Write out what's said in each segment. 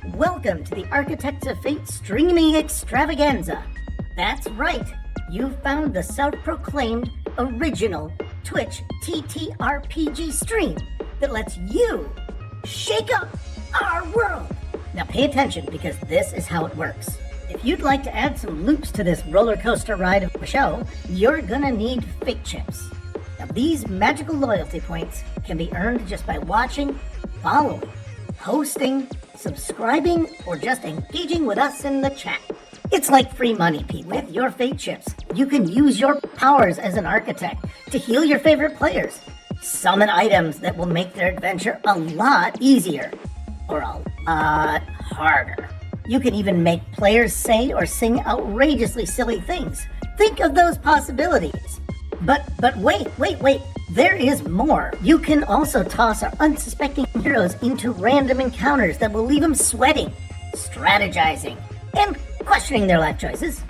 Welcome to the Architects of Fate streaming extravaganza. That's right, you've found the self-proclaimed original Twitch TTRPG stream that lets you shake up our world. Now pay attention, because this is how it works. If you'd like to add some loops to this roller coaster ride of a show, you're gonna need fate chips. Now these magical loyalty points can be earned just by watching, following, hosting, subscribing, or just engaging with us in the chat. It's like free money, people. With your fate chips, you can use your powers as an architect to heal your favorite players, summon items that will make their adventure a lot easier, or a lot harder. You can even make players say or sing outrageously silly things. Think of those possibilities. But wait, there is more. You can also toss our unsuspecting heroes into random encounters that will leave them sweating, strategizing, and questioning their life choices.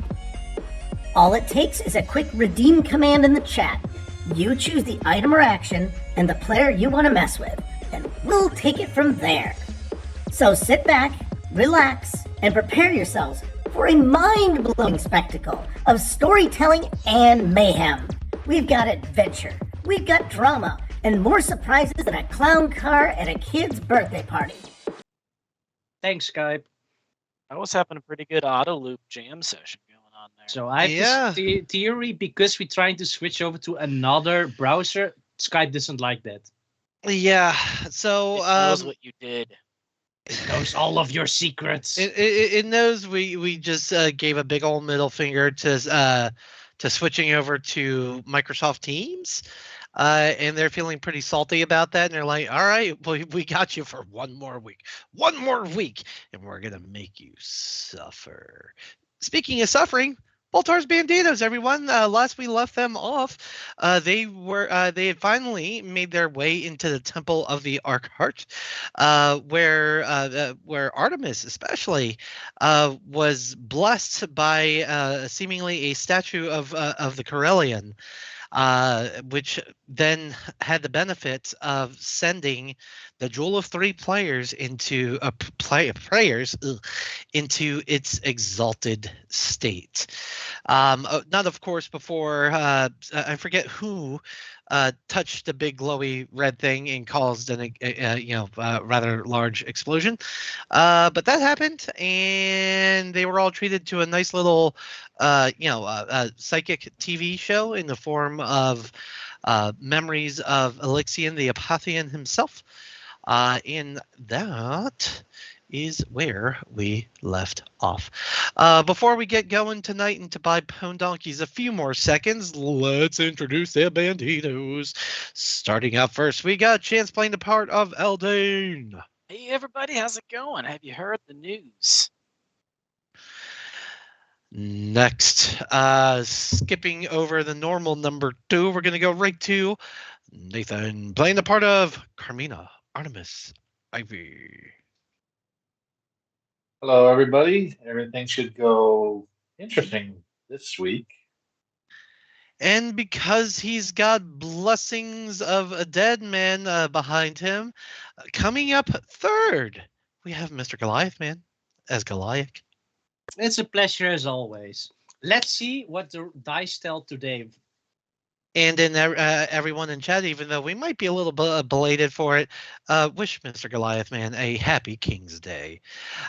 All it takes is a quick redeem command in the chat. You choose the item or action and the player you want to mess with, and we'll take it from there. So sit back, relax, and prepare yourselves for a mind-blowing spectacle of storytelling and mayhem. We've got adventure, we've got drama, and more surprises than a clown car at a kid's birthday party. Thanks, Skype. I was having a pretty good auto loop jam session going on there. So I have this theory, because we're trying to switch over to another browser, Skype doesn't like that. Yeah, so... It knows what you did. It knows all of your secrets. It knows we just gave a big old middle finger to switching over to Microsoft Teams, and they're feeling pretty salty about that. And they're like, "All right, we got you for one more week, and we're gonna make you suffer." Speaking of suffering, Boltar's Banditos, everyone. Last we left them off, they had finally made their way into the Temple of the Archeheart, where Artemis especially was blessed by seemingly a statue of the Corellian, which then had the benefit of sending the Jewel of Three Players into into its exalted state. Not, of course, before I forget who touched the big glowy red thing and caused a rather large explosion. But that happened, and they were all treated to a nice little psychic TV show in the form of memories of Alyxian the Aboleth himself. And that is where we left off. Before we get going tonight and to buy Pwn Donkeys a few more seconds, let's introduce the Banditos. Starting out first, we got Chance playing the part of Eldane. Hey everybody, how's it going? Have you heard the news? Next, skipping over the normal number 2, we're going to go right to Nathan playing the part of Carmina Artemis Ivy. Hello, everybody. Everything should go interesting this week. And because he's got blessings of a dead man behind him, coming up third, we have Mr. Goliath Man as Goliath. It's a pleasure as always. Let's see what the dice tell today. And then everyone in chat, even though we might be a little belated for it, wish Mr. Goliath Man a happy King's Day.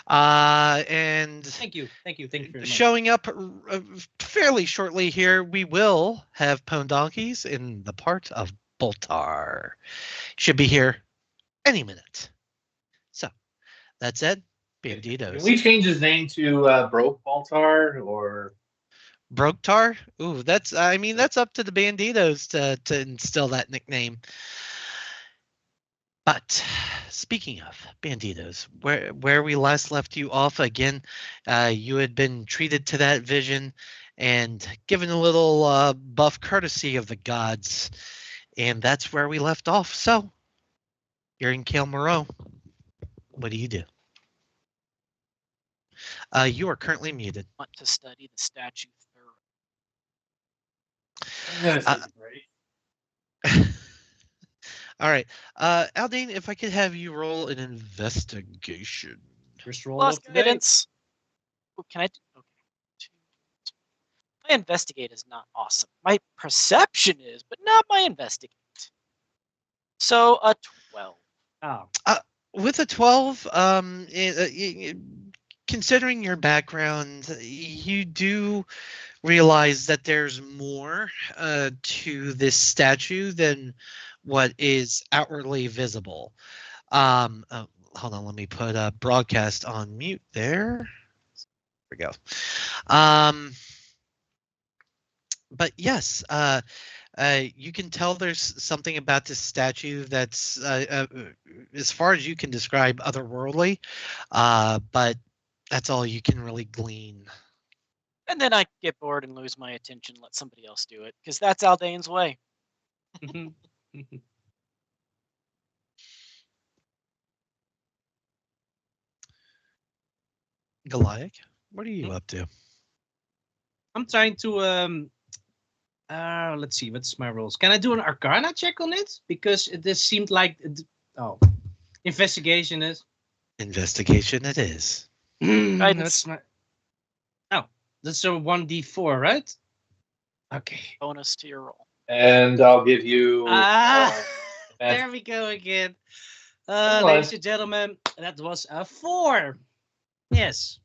And thank you very much. Showing up fairly shortly here, we will have Pwn Donkeys in the part of Boltar. Should be here any minute. So that said, Banditos. Can we change his name to Broke Baltar or Broktar? Ooh, that's up to the Banditos to instill that nickname. But speaking of Banditos, where we last left you off again, you had been treated to that vision and given a little buff courtesy of the gods, and that's where we left off. So you're in Cael Morrow. What do you do? You are currently muted. Want to study the statue All right. Aldine, if I could have you roll an investigation. First roll Plus of the day. guidance. Oh, can I do? Okay. My investigate is not awesome. My perception is, but not my investigate. So a 12. Oh, With a 12, considering your background, you do realize that there's more to this statue than what is outwardly visible. Hold on, let me put a broadcast on mute there. There we go. But yes, you can tell there's something about this statue that's, as far as you can describe, otherworldly, but that's all you can really glean. And then I get bored and lose my attention, let somebody else do it, because that's Aldane's way. Goliath, what are you up to? I'm trying to let's see, what's my rolls? Can I do an Arcana check on it? Because this seemed like investigation is. Investigation it is. That's my. Oh, that's a 1d4, right? Okay. Bonus to your roll. And I'll give you. There we go again. Come on. Ladies and gentlemen, that was a 4. Yes.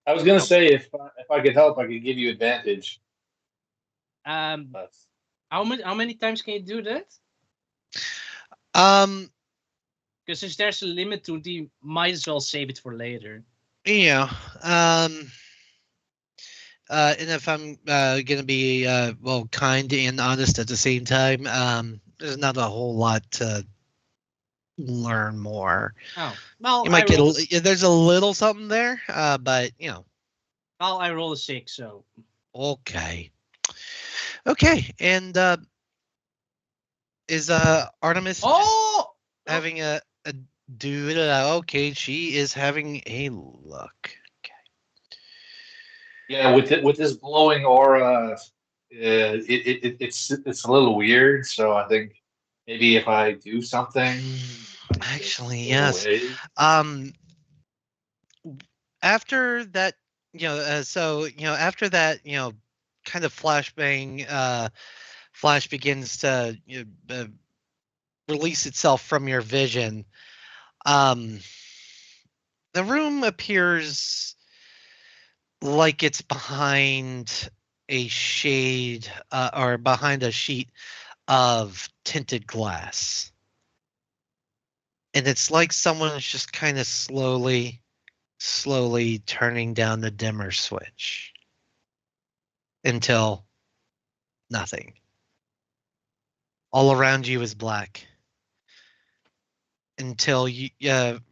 I was gonna say if I could help, I could give you advantage. But How many times can you do that? Because if there's a limit to it, you might as well save it for later. Yeah. And if I'm gonna be well, kind and honest at the same time, there's not a whole lot to learn more. Oh, well, You might there's a little something there, but you know. Well, I roll a 6, so. Okay. Okay, and is Artemis having a dude? Okay, she is having a look. Okay. yeah, with this glowing aura, it's a little weird. So I think maybe if I do something, Actually, go yes. away. After that, after that, kind of flashbang, flash begins to release itself from your vision. The room appears like it's behind a shade or behind a sheet of tinted glass. And it's like someone is just kind of slowly turning down the dimmer switch until nothing. All around you is black until you,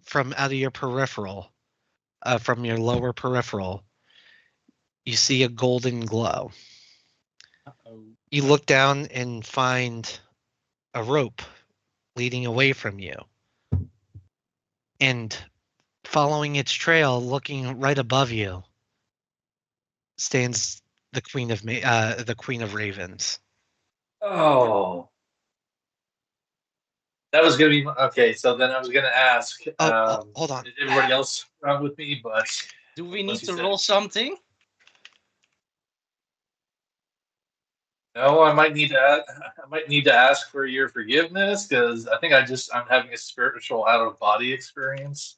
from out of your peripheral, from your lower peripheral, you see a golden glow. Uh-oh. You look down and find a rope leading away from you. And following its trail, looking right above you, stands the Queen of Ravens. Oh, that was gonna be okay. So then I was gonna ask. Hold on. Is everybody else around with me? But Do we need Once you to said roll it. something? no, I might need to ask for your forgiveness because I think I'm having a spiritual out of body experience.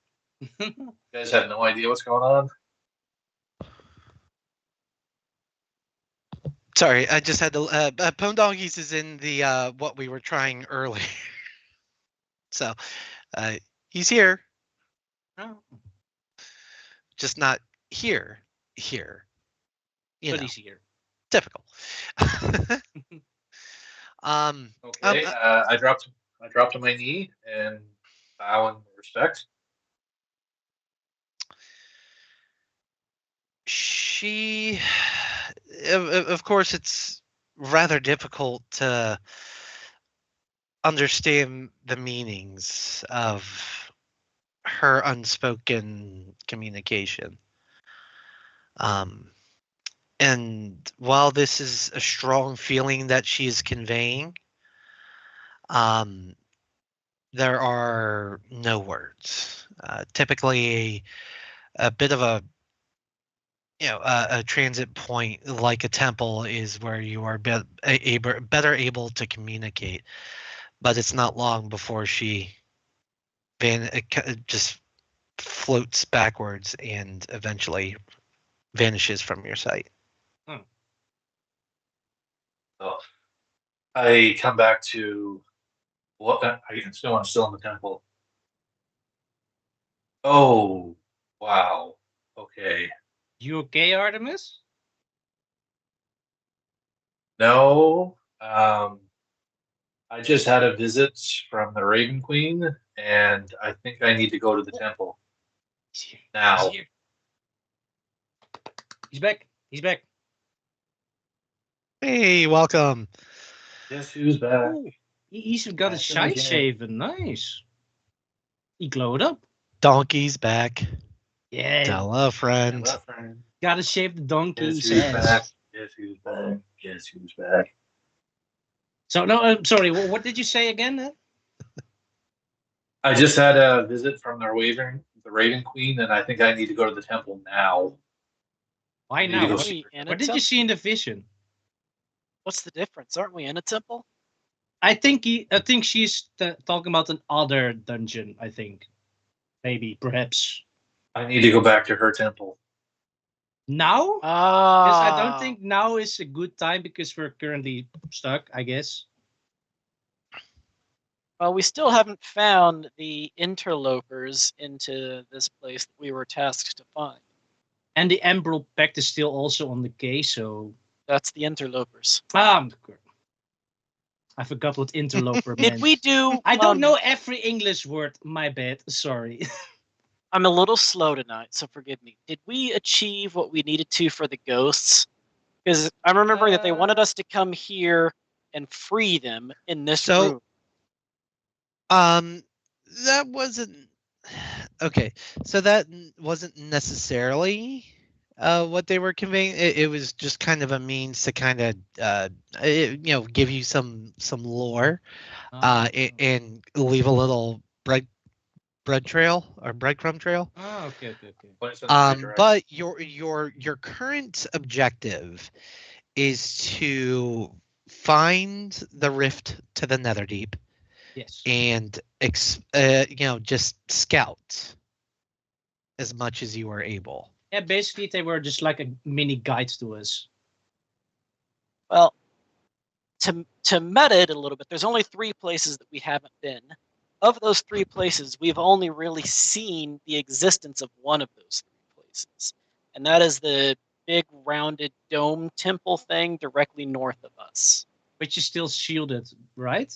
You guys have no idea what's going on. Sorry, I just had to. Pone Donkeys is in the what we were trying earlier, so he's here, Oh, just not here. Here, but he's here. typical. Okay, I dropped to my knee and bow in respect. She, of course, it's rather difficult to understand the meanings of her unspoken communication. And while this is a strong feeling that she is conveying, there are no words. Typically, a bit of a a transit point like a temple is where you are better able to communicate. But it's not long before she just floats backwards and eventually vanishes from your sight. So I come back to what I'm still in the temple. Oh, wow. Okay. You okay, Artemis? No. I just had a visit from the Raven Queen, and I think I need to go to the temple He's here. now. He's here. He's back. He's back. Hey, welcome. Guess who's back? Ooh, he's got his Back shine again. shaven. Nice. He glowed up. Donkey's back. Yeah. Tell a friend. Hello, friend. Gotta shave the donkey. Guess He who's says. back? Guess who's back? Guess who's back? So no, sorry. What did you say again? Then? I just had a visit from the Raven Queen, and I think I need to go to the temple now. Why You need to now? go What, see her. in a what did you temple? see in the vision? What's the difference? Aren't we in a temple? I think she's talking about an other dungeon. I think, maybe, perhaps I need to go back to her temple. now. Ah. Because I don't think now is a good time because we're currently stuck. I guess. Well, we still haven't found the interlopers into this place that we were tasked to find. And the Emerald Pact is still also on the case. So That's the interlopers. I forgot what interloper Did meant. we do? I don't know every English word. My bad. Sorry. I'm a little slow tonight, so forgive me. Did we achieve what we needed to for the ghosts? Because I'm remembering that they wanted us to come here and free them in this room. That wasn't okay. So that wasn't necessarily what they were conveying. It was just kind of a means to kind of give you some lore, and leave a little bread trail or breadcrumb trail. Oh, okay. But your current objective is to find the rift to the Netherdeep. Yes. And just scout as much as you are able. Yeah, basically they were just like a mini guide to us. Well, to meta it a little bit, there's only 3 places that we haven't been. Of those 3 places, we've only really seen the existence of one of those 3 places, and that is the big rounded dome temple thing directly north of us. Which is still shielded, right?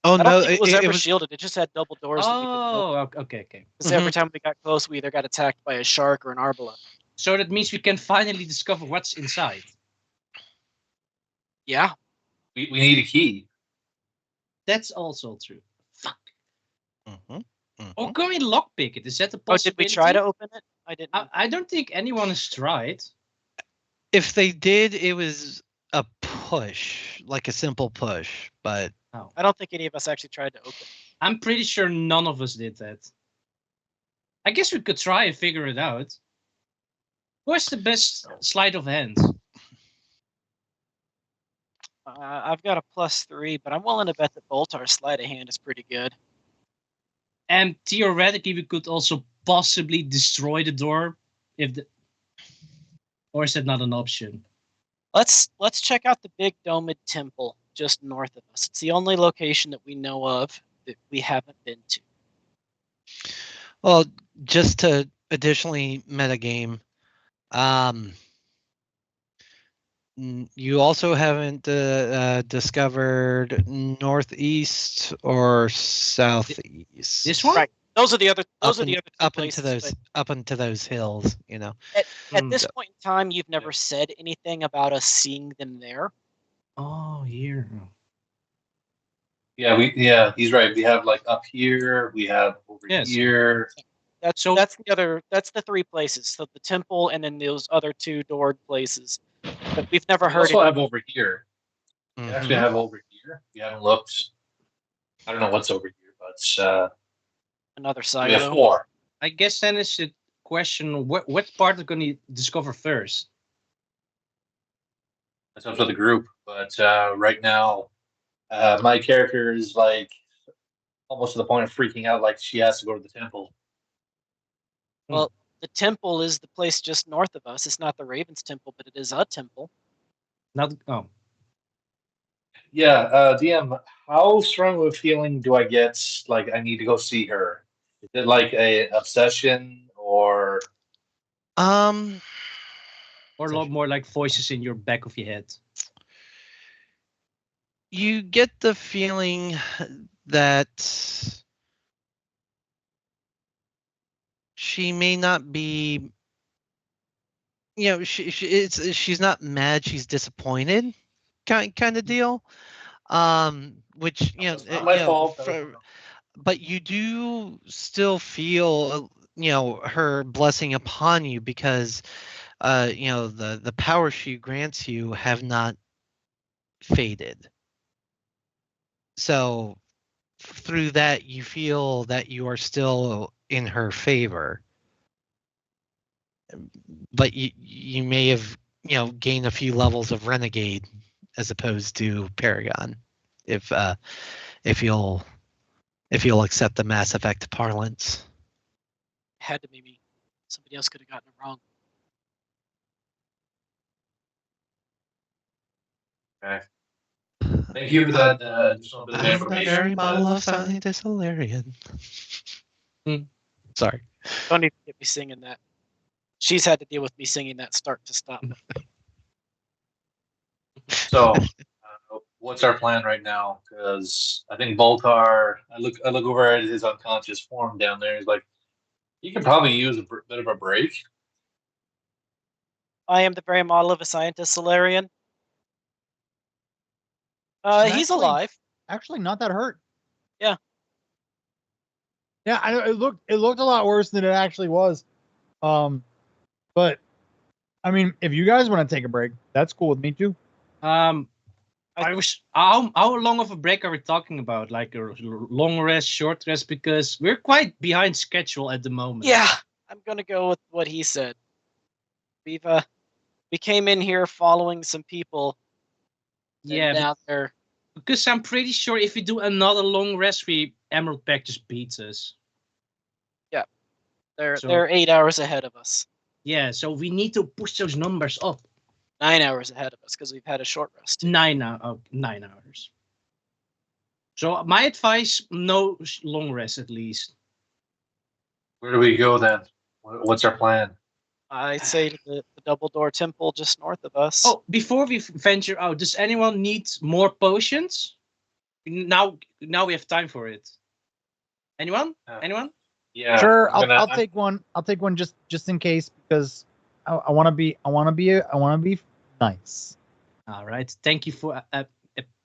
Oh I don't no, think it was ever was shielded. It just had double doors. Oh, okay. Because every time we got close, we either got attacked by a shark or an arbaleth. So that means we can finally discover what's inside. Yeah. We need a key. That's also true. Fuck. Mm-hmm. Or can we lockpick it? Is that a Oh, possibility? did we try to open it? I didn't. I don't think anyone has tried. If they did, it was a push, like a simple push, but I don't think any of us actually tried to open it. I'm pretty sure none of us did that. I guess we could try and figure it out. What's the best sleight of hand? I've got a +3, but I'm willing to bet that Boltar's sleight of hand is pretty good. And theoretically, we could also possibly destroy the door, or is that not an option? Let's check out the big domed temple just north of us. It's the only location that we know of that we haven't been to. well, just to additionally metagame, you also haven't discovered northeast or southeast. This one? Right. Those are the other. Up Two places, into those hills, At this point in time, you've never said anything about us seeing them there. Oh, here. Yeah, he's right. We have like up here, we have over here. That's the 3 places. So the temple and then those other 2 doored places. But we've never We heard also it. have over here. We actually have over here. We haven't looked. I don't know what's over here, but Another we side. have 4. I guess then it's question: what part are going to discover first? That's up to the group. But right now, my character is like almost to the point of freaking out, like she has to go to the temple. Well, the temple is the place just north of us. It's not the Raven's temple, but it is a temple. Not Yeah, DM, how strong of a feeling do I get like I need to go see her? Is it like a obsession or or a lot more like voices in your back of your head. You get the feeling that she may not be, she's not mad, she's disappointed, kind of deal. Which That's not my fault. but you do still feel, her blessing upon you because, the power she grants you have not faded. So through that, you feel that you are still in her favor. But you may have, gained a few levels of renegade as opposed to paragon, if you'll accept the Mass Effect parlance. Had to be me. Somebody else could have gotten it wrong. Okay. Thank you for that additional bit of I'm the information. very but- model of scientist Hilarion. Sorry. Don't even get me singing that. She's had to deal with me singing that start to stop. So, what's our plan right now? Because I think Voltar. I look over at his unconscious form down there. He's like, he could probably use a bit of a break. I am the very model of a scientist, Solarian. He's Actually- alive. Actually, not that hurt. Yeah. Yeah, I know it looked a lot worse than it actually was. But I mean, if you guys want to take a break, that's cool with me too. I wish. How long of a break are we talking about? Like a long rest, short rest? Because we're quite behind schedule at the moment. Yeah, I'm gonna go with what he said. We came in here following some people. Yeah, And now they're because I'm pretty sure if we do another long rest, Emerald Pact just beats us. So- they're 8 hours ahead of us. Yeah, so we need to push those numbers up. 9 hours ahead of us because we've had a short rest. too. 9 hours. So my advice: no long rest at least. Where do we go then? What's our plan? I'd say to the double door temple just north of us. Oh, before we venture out, does anyone need more potions? Now we have time for it. Anyone? Anyone? Yeah, Sure, I'm I'll gonna- take one. I'll take one just in case because I want to be nice. All right. Thank you for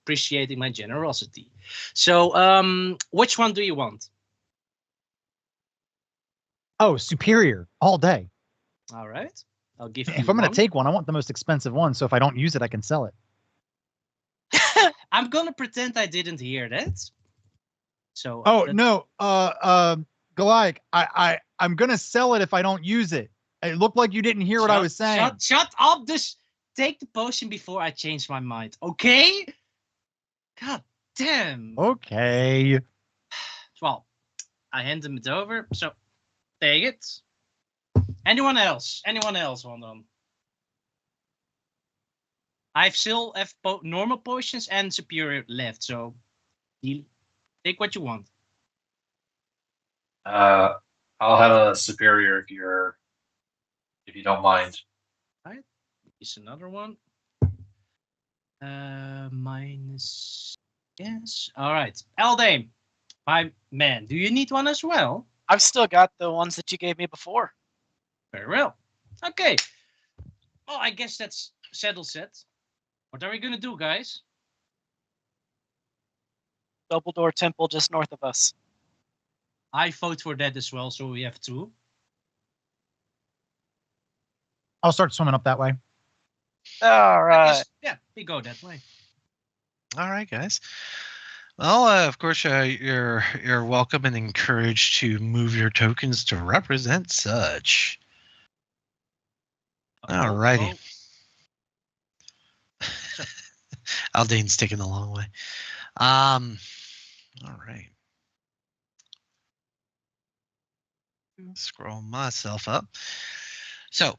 appreciating my generosity. So, which one do you want? Oh, superior all day. All right. I'll give you. If I'm gonna one. take one, I want the most expensive one. So if I don't use it, I can sell it. I'm gonna pretend I didn't hear that. So. Oh that- no, Goliath, I'm gonna sell it if I don't use it. It looked like you didn't hear what I was saying. Shut up! Just take the potion before I change my mind. Okay? God damn. Okay. Well, I hand him it over. So, take it. Anyone else? Anyone else want them? I still have normal potions and superior left, so take what you want. I'll have a superior if you don't mind. Is another one. Minus. Yes. All right. Eldame, my man, do you need one as well? I've still got the ones that you gave me before. Very well. Okay. Well, I guess that's settled set. What are we gonna do, guys? Double door temple just north of us. I vote for that as well, so we have two. I'll start swimming up that way. All I right. guess, yeah, we go that way. All right, guys. Well, of course, you're welcome and encouraged to move your tokens to represent such. Alrighty. Aldane's taking the long way. All right. Scroll myself up. So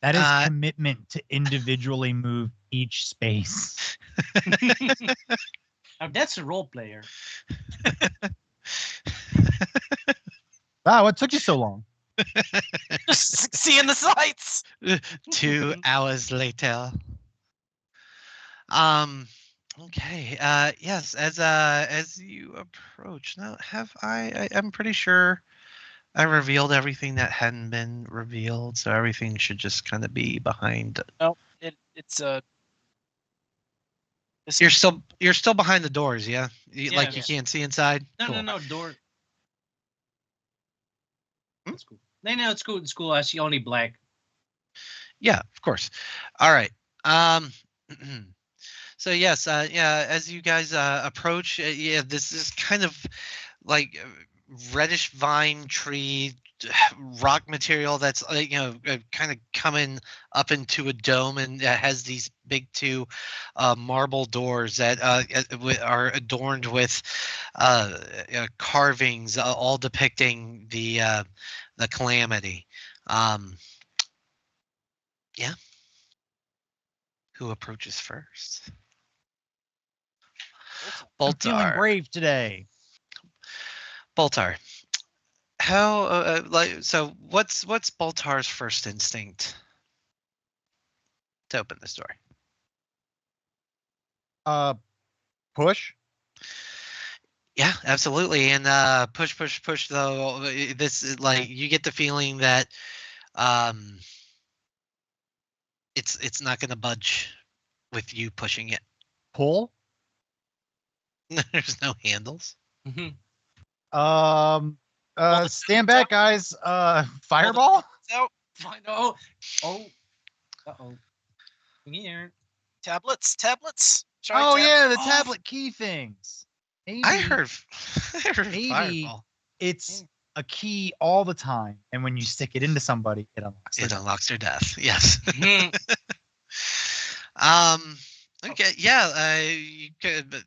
That is commitment to individually move each space. Now that's a role player. Wow, what took you so long? Just seeing the sights. 2 hours later. Okay. Yes. As you approach, now I'm pretty sure I revealed everything that hadn't been revealed, so everything should just kind of be behind. No, it's You're still behind the doors, yeah. Like you can't see inside. No, door. That's cool. No, it's cool. It's cool. I see only black. Yeah, of course. All right. So yes, as you guys approach, this is kind of like reddish vine tree rock material that's kind of coming up into a dome, and has these big 2 marble doors that are adorned with carvings, all depicting the calamity. Yeah. Who approaches first? I'm feeling Boltar. brave today. Boltar. How so? What's Boltar's first instinct to open this door? Push. Yeah, absolutely. And push. Though this is like you get the feeling that it's not going to budge with you pushing it. Pull. There's no handles. Mm-hmm. Stand back, guys. Fireball. out. Oh. Uh-oh. Here. Tablets. Try the tablet key things. Maybe, I heard maybe fireball. It's a key all the time, and when you stick it into somebody, it unlocks. It unlocks their death. Yes. Mm-hmm. Okay. Yeah. You could.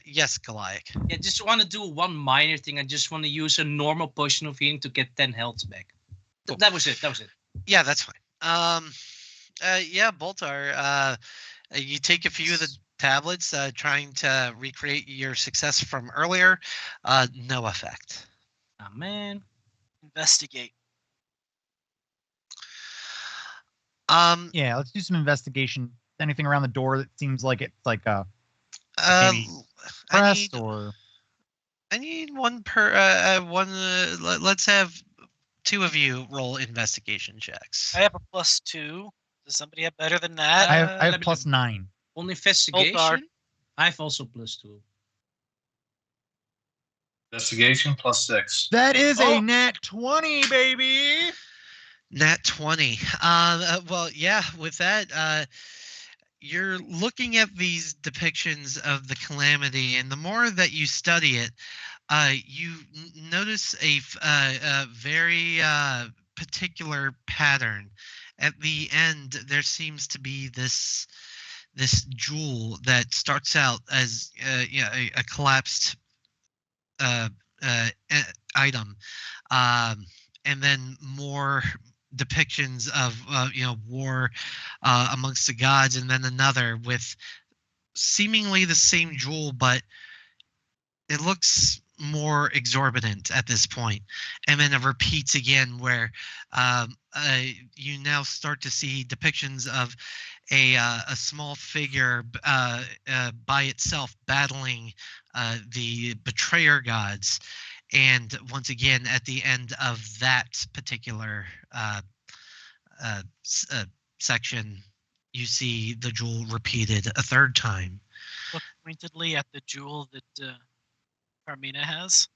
Yes, Goliath. Yeah, just want to do one minor thing. I just want to use a normal potion of healing to get 10 health back. Cool. That was it. Yeah, that's fine. Yeah, Boltar. You take a few of the tablets, trying to recreate your success from earlier. No effect. Oh man. Investigate. Yeah, let's do some investigation. Anything around the door that seems like it's like maybe pressed or. I need one per one. Let's have 2 of you roll investigation checks. I have a +2. Does somebody have better than that? I have +9. On investigation. Boltar. I have also +2. Investigation +6. That is a nat 20, baby. Nat 20. Well, yeah. With that, you're looking at these depictions of the calamity, and the more that you study it, you notice a very particular pattern. At the end, there seems to be this jewel that starts out as a collapsed item, and then more depictions of war amongst the gods, and then another with seemingly the same jewel, but it looks more exorbitant at this point. And then it repeats again, where you now start to see depictions of a small figure by itself battling the betrayer gods. And once again, at the end of that particular section, you see the jewel repeated a 3rd time. Look pointedly at the jewel that Carmina has.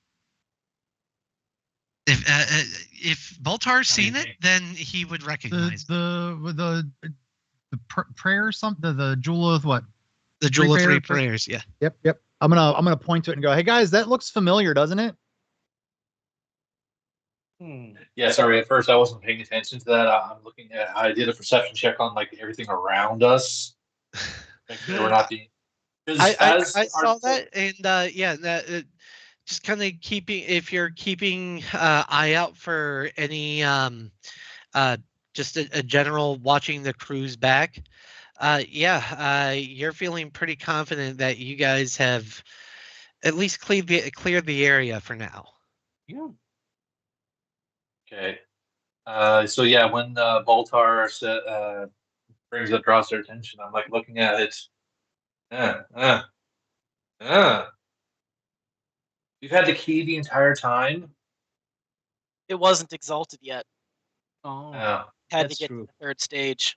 If Boltar's seen it, then he would recognize the prayer, something, the jewel of what? The jewel of 3 prayers. Yeah. Yep. I'm gonna point to it and go, hey guys, that looks familiar, doesn't it? Yeah, sorry. At first, I wasn't paying attention to that. I'm looking at. I did a perception check on like everything around us. Make sure we're not being. 'cause I our- saw that, and yeah, that just kind of keeping, if you're keeping eye out for any just a general watching the cruise back. You're feeling pretty confident that you guys have at least cleared the area for now. Yeah. Okay. So yeah, when Boltar draws their attention, I'm like looking at it. You've had the key the entire time. It wasn't exalted yet. Oh, Oh, Had that's to get true. to the third stage.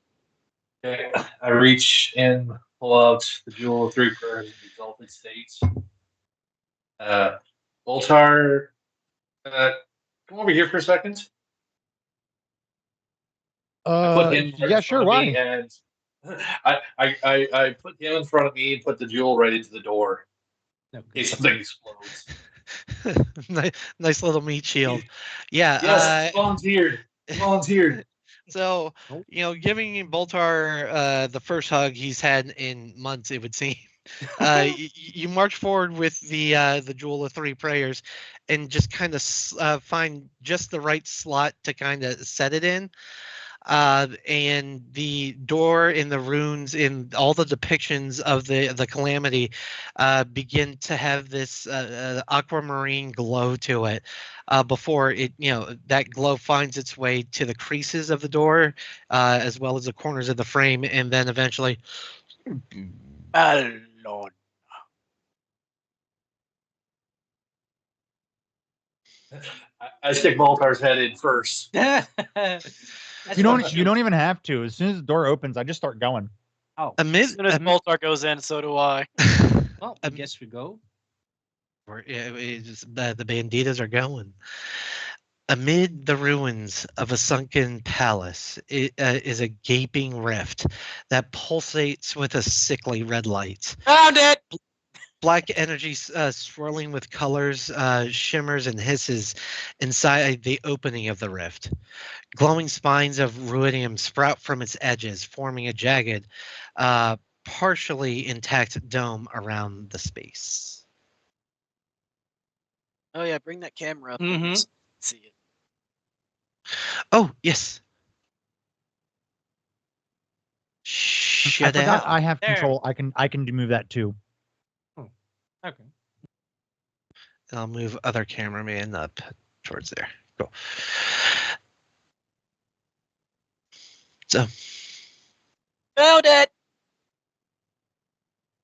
okay. I reach in, pull out the Jewel of Three Prayers in the exalted state. Boltar, come over here for a second. I put him yeah, in sure. front of me, Why? and I put him in front of me and put the jewel right into the door in Okay. case something explodes. Nice little meat shield. Yeah. Yes, volunteered. So, Nope. giving Boltar the first hug he's had in months, it would seem. You march forward with the Jewel of Three Prayers, and just kind of find just the right slot to kind of set it in. And the door in the runes, in all the depictions of the calamity, begin to have this aquamarine glow to it. Before it, that glow finds its way to the creases of the door, as well as the corners of the frame, and then eventually, Oh, Lord. I stick Boltar's head in first. That's You don't what you don't even have to. As soon as the door opens, I just start going. Oh, As soon as Boltar goes in, so do I. well, I guess we go. The Banditos are going. Amid the ruins of a sunken palace is a gaping rift that pulsates with a sickly red light. Found it! Black energy swirling with colors, shimmers, and hisses inside the opening of the rift. Glowing spines of ruidium sprout from its edges, forming a jagged, partially intact dome around the space. Oh, yeah, bring that camera up. Mhm. Let's see it. Oh, yes. I Shut forgot out. I have There. control. I can move that too. Okay. And I'll move other cameraman up towards there. Cool. So, Found it!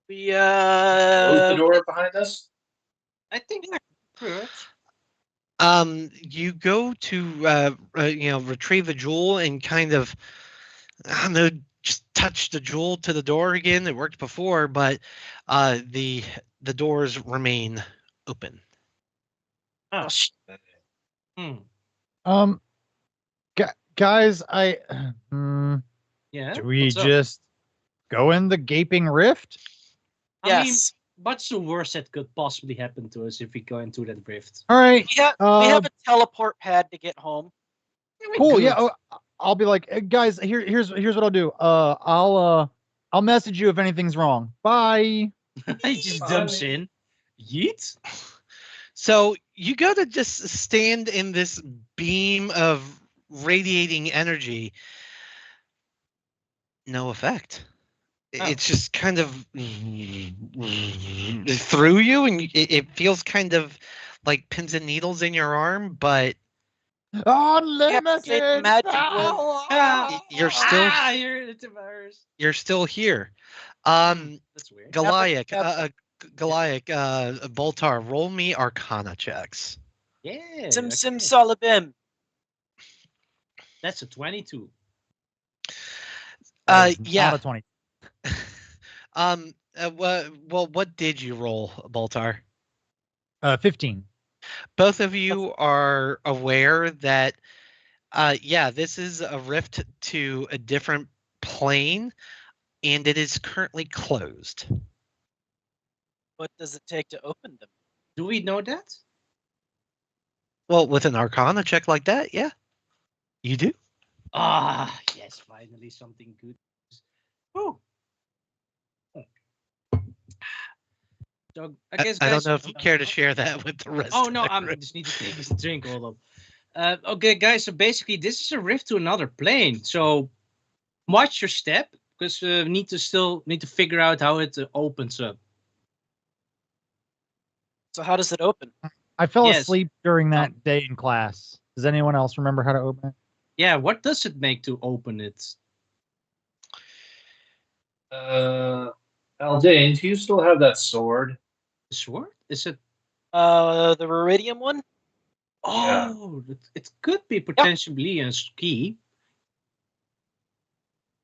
We, Close the door behind us. I think good. you go to retrieve the jewel and kind of, I don't know, just touch the jewel to the door again. It worked before, but the doors remain open. Oh, Hmm. Guys, Yeah. do we what's up? just go in the gaping rift? I mean, yes. what's the worst that could possibly happen to us if we go into that rift? All right, We have a teleport pad to get home. cool. Good. Yeah, I'll be like, guys, here's what I'll do. I'll message you if anything's wrong. Bye. He just jumps in. Yeet. So you got to just stand in this beam of radiating energy. No effect. Oh. It's just kind of through you, and it feels kind of like pins and needles in your arm, but Unlimited magic power. you're still You're you're still here. That's weird. Goliath, Boltar, roll me Arcana checks. Yeah. Sim okay. Sim Salabim. That's a 22. That is Yeah. not a 20. Well, what did you roll, Boltar? 15. Both of you are aware that, this is a rift to a different plane, and it is currently closed. What does it take to open them? Do we know that? Well, with an Arcana check like that, yeah, you do. Ah, yes, finally something good. Oh. So I guess I guys. don't know if you care to share that with the rest. Oh of no, the I group. just need to take a drink. Hold on. Okay, guys. So basically, this is a rift to another plane. So watch your step because we need to figure out how it opens up. So how does it open? I fell Yes. asleep during that day in class. Does anyone else remember how to open it? Yeah, what does it make to open it? Aldane, do you still have that sword? The sword? Is it? The Viridium one? Oh, it could be potentially a key.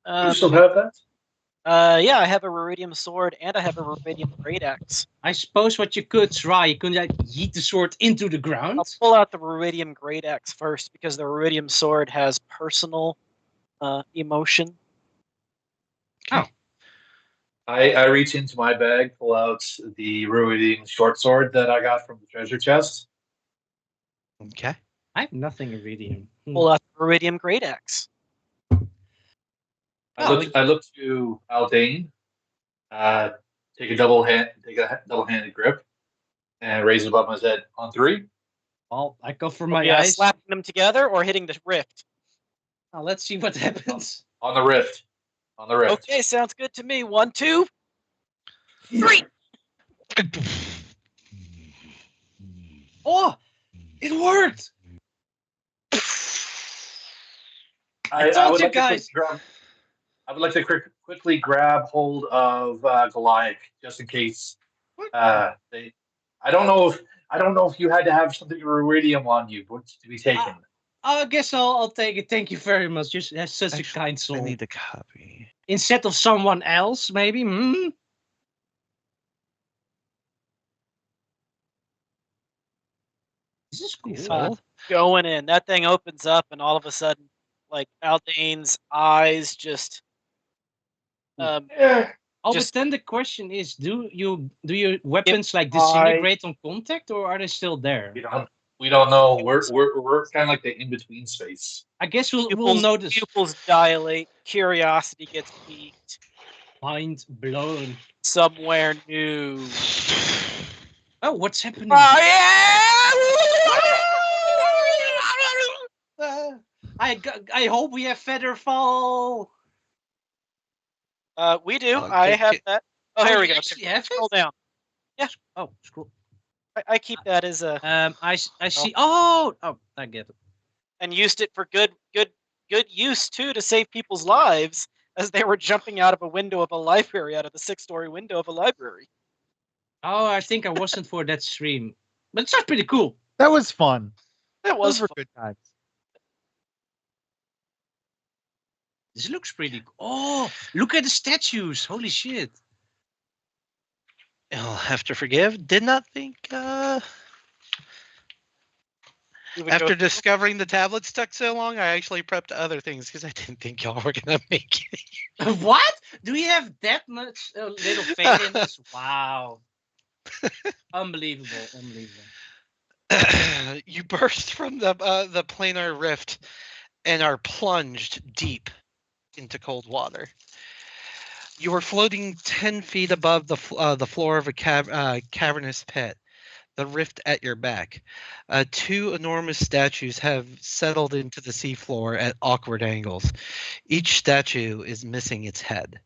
You still have that? Yeah, I have a Viridium sword and I have a Viridium great axe. I suppose what you could try, you could like yeet the sword into the ground. I'll pull out the Viridium great axe first because the Viridium sword has personal emotion. Oh. I reach into my bag, pull out the Ruidian short sword that I got from the treasure chest. Okay. I have nothing iridium. Pull out the Viridium great axe. I look to Aldane, take a double-handed grip, and raise it above my head on 3. Well, I go for my Yeah, eyes. slapping them together or hitting the rift. Now, let's see what happens. On the rift. On the rift. Okay, sounds good to me. 1, 2, 3. Oh, it worked! I told would you like to guys. I would like to quickly grab hold of Goliath just in case What? they. I don't know if you had to have something iridium on you to be taken. I guess I'll take it. Thank you very much. Just that's such a kind I soul. need a copy. Instead of someone else, maybe. This is cool. Sold. Going in. That thing opens up, and all of a sudden, like Aldane's eyes just. Yeah. Oh, just- but then the question is: Do your weapons like disintegrate on contact, or are they still there? We don't know. We're kind of like the in between space. I guess we'll notice. Pupils dilate. Curiosity gets piqued. Mind blown. Somewhere new. Oh, what's happening? I hope we have Featherfall. We do. Okay, I have that. Oh, here we go. actually have Scroll it? down. Yeah. Oh, scroll. I keep that as a I see. Oh, I get it. and used it for good use too to save people's lives as they were jumping out of a window of a library, out of the 6-story window of a library. Oh, I think I wasn't for that stream, but it's not pretty cool. That was fun. That was Those were fun. good times. This looks pretty cool. Oh, look at the statues. Holy shit. I'll have to forgive. Did not think. We would After go- discovering the tablets took so long, I actually prepped other things because I didn't think y'all were gonna make it. What? Do we have that much little faith in this? Wow. Unbelievable. You burst from the planar rift and are plunged deep into cold water. You are floating 10 feet above the floor of a cavernous pit, the rift at your back. 2 enormous statues have settled into the seafloor at awkward angles. Each statue is missing its head.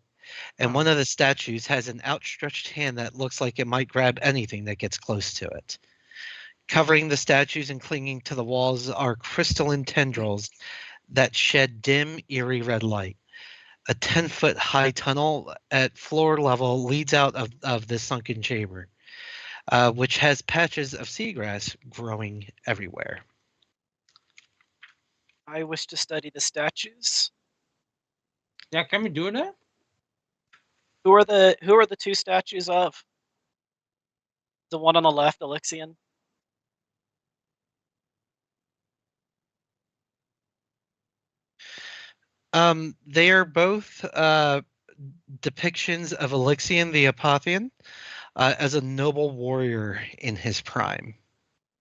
And one of the statues has an outstretched hand that looks like it might grab anything that gets close to it. Covering the statues and clinging to the walls are crystalline tendrils that shed dim, eerie red light. A 10-foot high tunnel at floor level leads out of this sunken chamber, which has patches of seagrass growing everywhere. I wish to study the statues. Yeah, can we do that? Who are the 2 statues of? The one on the left, Alyxian. They are both depictions of Alyxian the Apothian. as a noble warrior in his prime.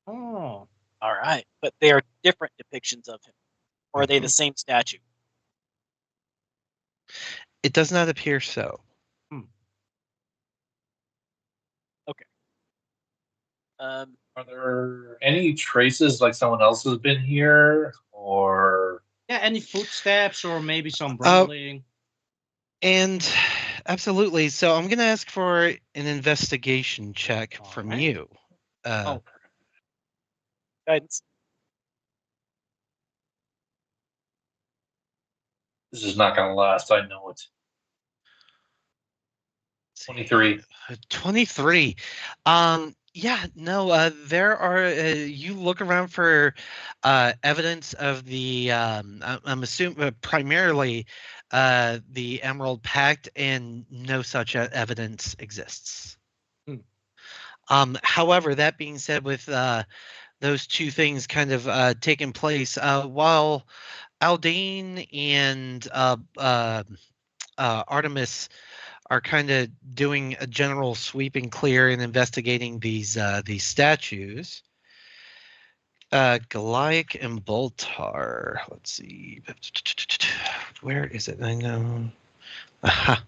Oh. All right, but they are different depictions of him, or are they the same statue? It does not appear so. Are there any traces like someone else has been here, or Yeah, any footsteps or maybe some rumbling? And absolutely. So I'm going to ask for an investigation check from Alright. you. Oh. Guidance. this is not going to last? I know it. 23. 23. Yeah, no, there are, you look around for evidence of the, I'm assuming primarily the Emerald Pact, and no such evidence exists. However, that being said, with those two things kind of taking place, while Aldane and Artemis are kind of doing a general sweep and clear and investigating these statues, Goliath and Boltar. Let's see, where is it? I know. Aha.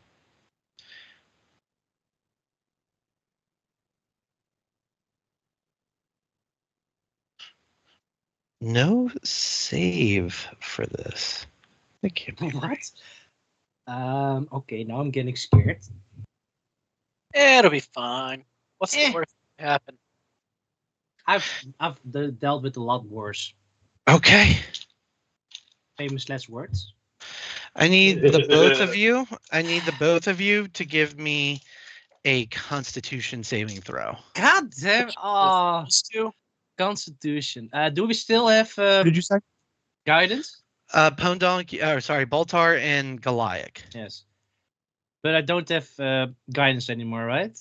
No save for this. Thank you. What? Okay, now I'm getting scared. It'll be fine. What's the Eh. worst that can happen? I've dealt with a lot worse. Okay. Famous last words. I need the both of you. I need the both of you to give me a Constitution saving throw. God damn! Oh, Those two? Constitution. Do we still have What did you say? guidance? Pondonk, Boltar and Goliath. Yes, but I don't have guidance anymore, right?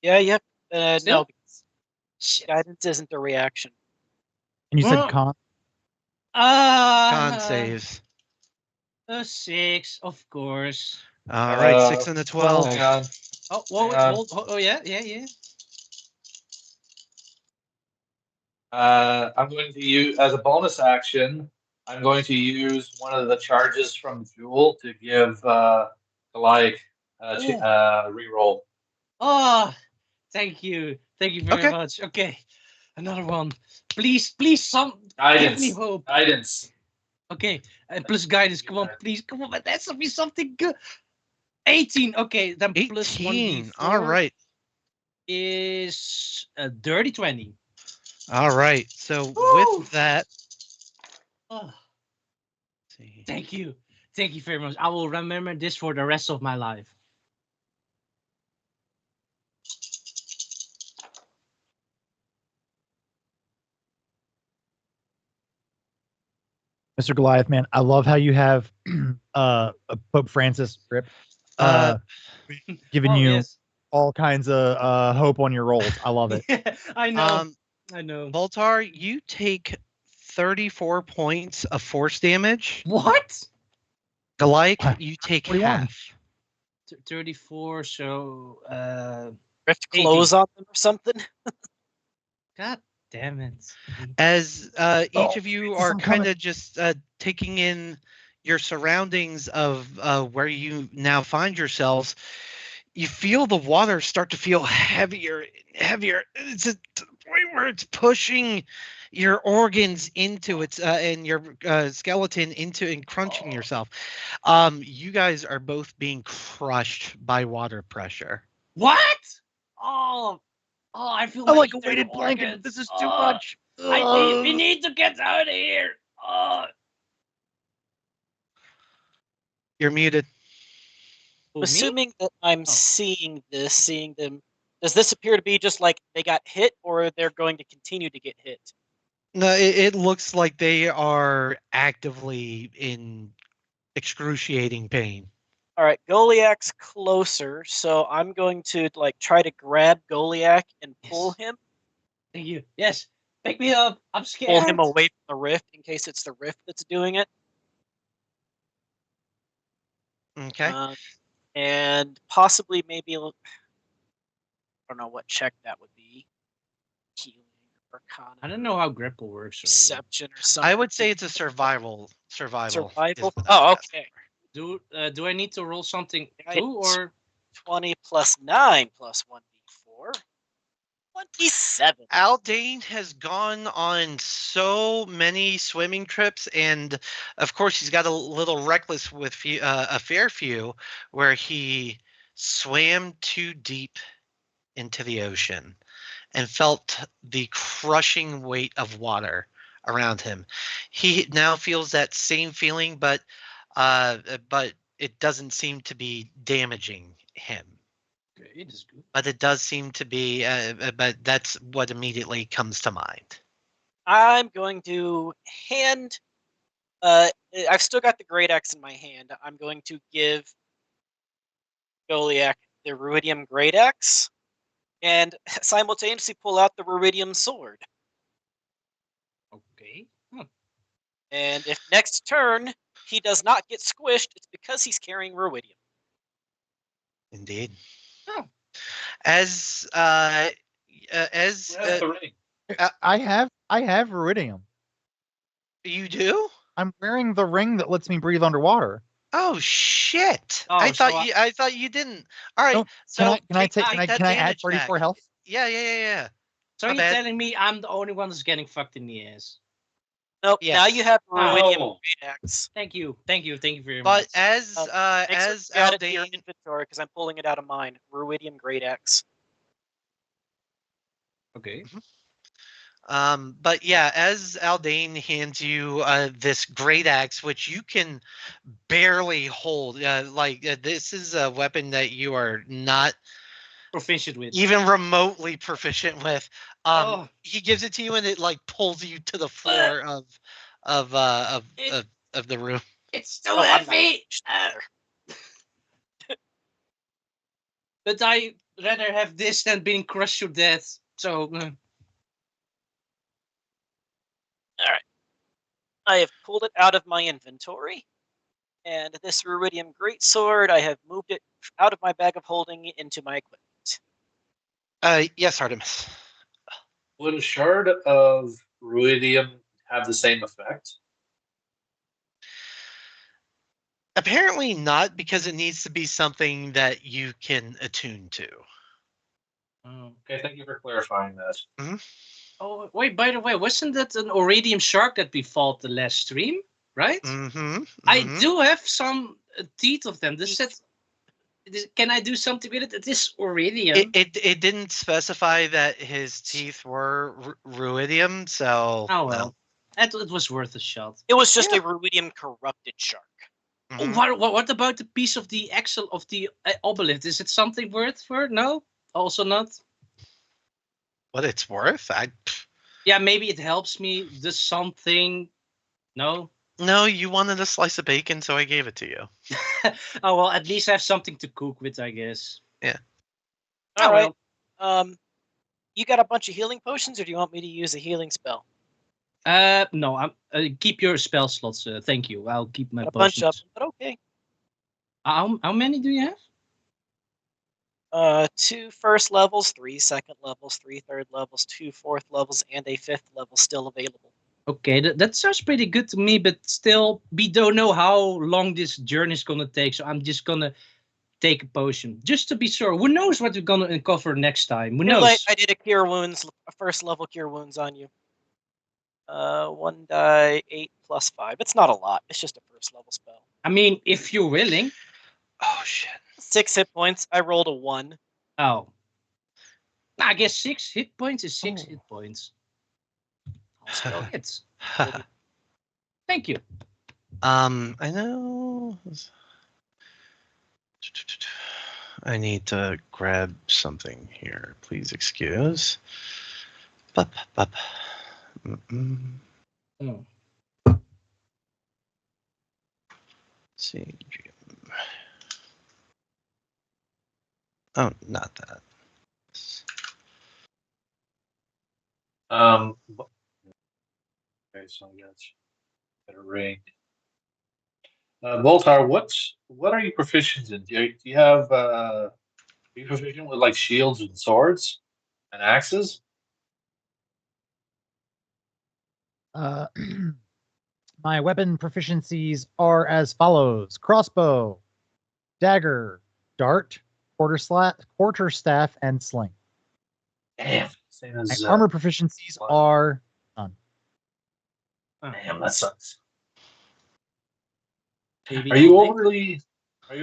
Yeah, yep. Still? No, guidance isn't a reaction. And you said Well- con. Con saves. A 6, of course. All right, 6 and a 12. Hang on. Oh, whoa, Yeah. oh, yeah. I'm going to use, as a bonus action, I'm going to use one of the charges from Jewel to give Goliath reroll. Oh, thank you very Okay. much. Okay, another one. Please, give me Guidance. hope. Guidance. Okay, plus guidance. Come on, please, come on. That should be something good. 18. Okay, then plus 18. 1d4 All right. is a dirty 20. All right. So Woo! with that, Oh, let's see. thank you very much. I will remember this for the rest of my life. Mr. Goliath, man, I love how you have Pope Francis Rip giving Oh, you yes. all kinds of hope on your rolls. I love it. I know. I know. Boltar, you take 34 points of force damage. What? Goliath, you take 41. half. 34. So, Rift 80. clothes on them or something? God damn it. As each of you Francis, are I'm kind coming. of just taking in your surroundings of where you now find yourselves, you feel the water start to feel heavier and heavier. It's to the point where it's pushing your organs into its and your skeleton into and crunching yourself. You guys are both being crushed by water pressure. What? Oh, I feel I like a extra weighted blanket, but organs. this is too Oh, much. we need to get out of here. Oh. You're muted. Who, me? Assuming that I'm Oh. seeing them, does this appear to be just like they got hit, or they're going to continue to get hit? No, it looks like they are actively in excruciating pain. All right, Goliath's closer, so I'm going to try to grab Goliath and pull him, Thank you. Yes. Pick me up. I'm pull scared. him away from the rift in case it's the rift that's doing it, Okay. and possibly maybe don't know what check that would be. Healing, Arcana, I don't know how grapple works. Or Perception, or something. I would say it's a survival. Survival. Survival? is the Oh, best okay. do I need to roll something Right. too, or 20 plus 9 plus 1d4. 27. Aldane has gone on so many swimming trips, and of course he's got a little reckless with a fair few, where he swam too deep into the ocean and felt the crushing weight of water around him. He now feels that same feeling, but it doesn't seem to be damaging him. okay, it is good. But it does seem to be, but that's what immediately comes to mind. I'm going to hand. I've still got the Great Axe in my hand. I'm going to give Goliath the Ruidium Great Axe and simultaneously pull out the Ruidium Sword. Okay. And if next turn he does not get squished, it's because he's carrying Ruidium. Indeed. Oh. As Who has the ring? I have Iridium. you do? I'm wearing the ring that lets me breathe underwater. Oh shit! Oh, I so thought you didn't. All right. No, So can I take that can I add damage 34 back. health? Yeah. So My you're bad. telling me I'm the only one that's getting fucked in the ass? Nope. Now Yes. you have Ruidium Oh. Great Axe. Thank you very But much. as Make sure as you add it to your Aldane, inventory because I'm pulling it out of mine. Ruidium Great Axe. Okay. but yeah, as Aldane hands you this great axe, which you can barely hold, this is a weapon that you are not Proficient with. even remotely proficient with. Oh. He gives it to you, and it like pulls you to the floor of the room. It's too I'm not heavy. But I rather have this than being crushed to death. So I have pulled it out of my inventory. And this Ruidium Greatsword, I have moved it out of my bag of holding into my equipment. Yes, Artemis. Would a shard of ruidium have the same effect? Apparently not, because it needs to be something that you can attune to. Okay, thank you for clarifying that. oh wait, by the way, wasn't that an Iridium shark that we fought the last stream? Right? Mm-hmm. I do have some teeth of them. Can I do something with it? It is Iridium. It didn't specify that his teeth were ruidium, so Oh well, it was worth a shot. It was just a Ruidium corrupted shark. Mhm. What about the piece of the axle of the obelisk? Is it something worth for? No, also not. What it's worth? Yeah, maybe it helps me. Does something? No. No, you wanted a slice of bacon, so I gave it to you. Oh well, at least I have something to cook with, I guess. Yeah. All right. well. You got a bunch of healing potions, or do you want me to use a healing spell? No. I'm keep your spell slots. Thank you. I'll keep my A bunch potions. of them, but okay. How many do you have? 2 first levels, 3 second levels, 3 third levels, 2 fourth levels, and a 5th level still available. Okay, that sounds pretty good to me, but still, we don't know how long this journey is gonna take, so I'm just gonna take a potion just to be sure. Who knows what we're gonna uncover next time? Who Too knows? late, I did a first level cure wounds on you. 1 die 8 plus 5. It's not a lot. It's just a first level spell. I mean, if you're willing. Oh shit. 6 hit points. I rolled a 1. Oh. I guess 6 hit points is 6 hit points. I'll spell it. Thank you. I know. I need to grab something here. Please excuse. See. Oh, not that. Okay, so I got a ring. Voltar, what are you proficient in? Do you have Are you proficient with like shields and swords and axes? My weapon proficiencies are as follows: crossbow, dagger, dart, quarterstaff, and sling. Damn, same My as armor proficiencies what? are none. Damn, that sucks. Maybe Are you I'll take-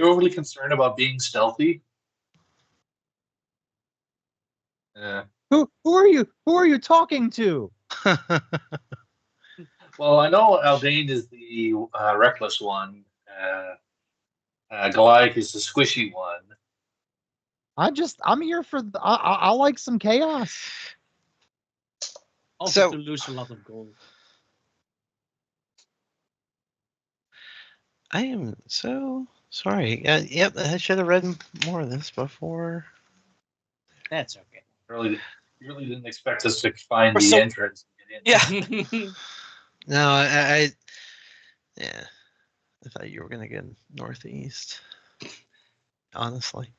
overly concerned about being stealthy? Yeah. Who are you? Who are you talking to? Well, I know Aldane is the reckless one. Goliath is the squishy one. I'm here for. I like some chaos. also So- to lose a lot of gold. I am so sorry. Yep, I should have read more of this before. That's okay. You really didn't expect us to find We're the so- entrance. Yeah. No, yeah, I thought you were gonna get northeast. Honestly,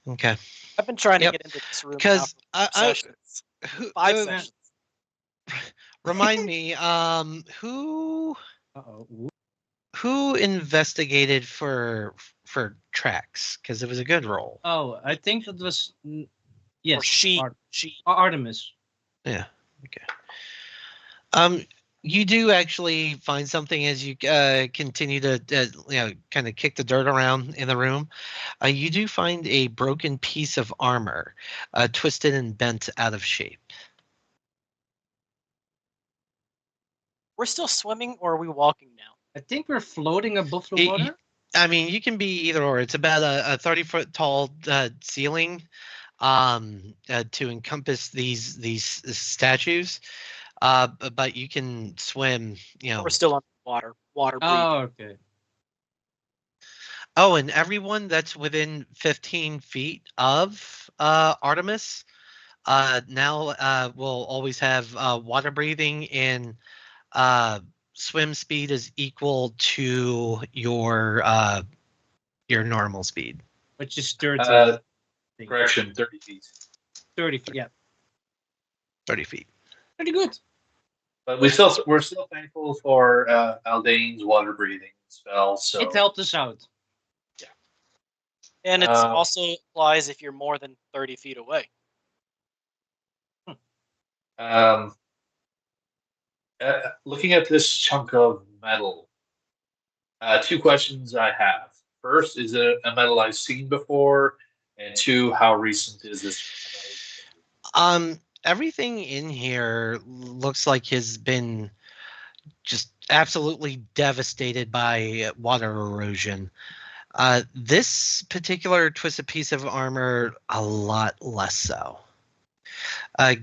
okay. I've been trying Yep. to get into this room now Because for sessions. who, 5 uh, sessions. remind me, who Uh-oh. who investigated for tracks? Because it was a good roll. Oh, I think that was yes. Or she. Artemis. Yeah. Okay. You do actually find something as you continue to kind of kick the dirt around in the room. You do find a broken piece of armor, twisted and bent out of shape. We're still swimming, or are we walking now? I think we're floating above the Y- water. I mean, you can be either or. It's about a 30-foot tall ceiling to encompass these statues. But you can swim, We're still on water. Water breathing. Oh, okay. Oh, and everyone that's within 15 feet of Artemis now will always have water breathing, and swim speed is equal to your normal speed. Which is 30. Correction, 30 feet. 30 feet. Yeah. 30 feet. Pretty good. But we're still thankful for Aldane's water breathing spell. So It helped us out. And it also applies if you're more than 30 feet away. Looking at this chunk of metal, two questions I have. First, is it a metal I've seen before? And two, how recent is this? Everything in here looks like has been just absolutely devastated by water erosion. This particular twisted piece of armor, a lot less so.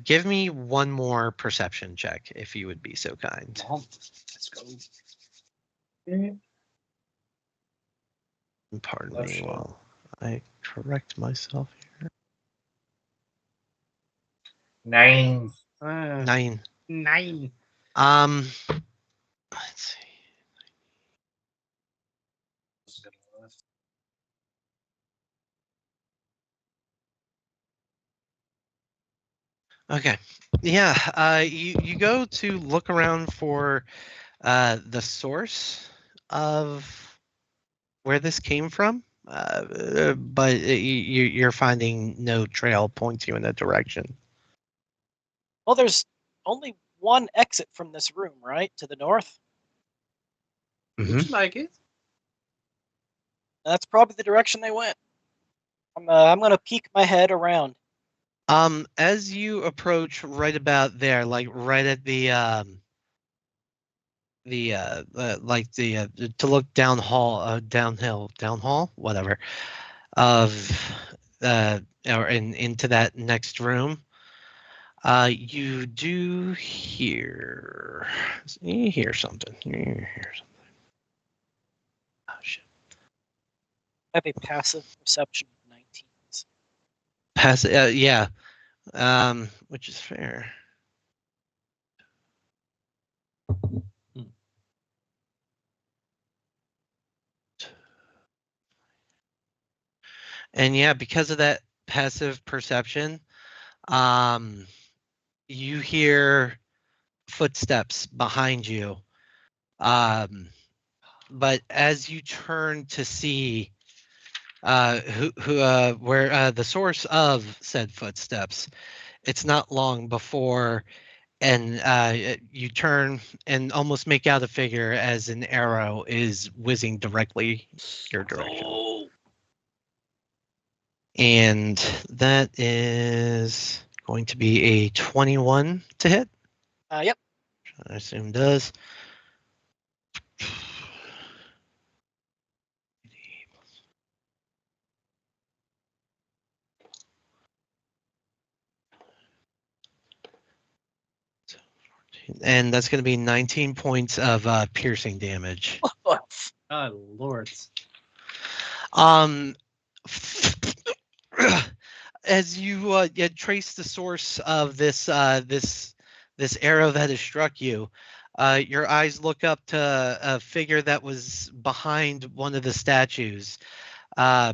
Give me one more perception check, if you would be so kind. Let's go. Pardon Left me shoulder. while I correct myself here. 9. 9. 9. Let's see. Okay. Yeah. You go to look around for the source of where this came from, but you're finding no trail points you in that direction. Well, there's only one exit from this room, right? To the north. Looks like it. That's probably the direction they went. I'm gonna peek my head around. As you approach right about there, like right at the to look down hall, whatever, of or into that next room, you do hear something. You hear something. Oh shit! I have a passive perception of 19. Yeah, which is fair. And yeah, because of that passive perception, you hear footsteps behind you. But as you turn to see where the source of said footsteps, it's not long before, and you turn and almost make out a figure as an arrow is whizzing directly your direction. Oh. And that is going to be a 21 to hit. Yep. I assume does. And that's going to be 19 points of piercing damage. Oh Lord. As you trace the source of this arrow that has struck you, your eyes look up to a figure that was behind one of the statues,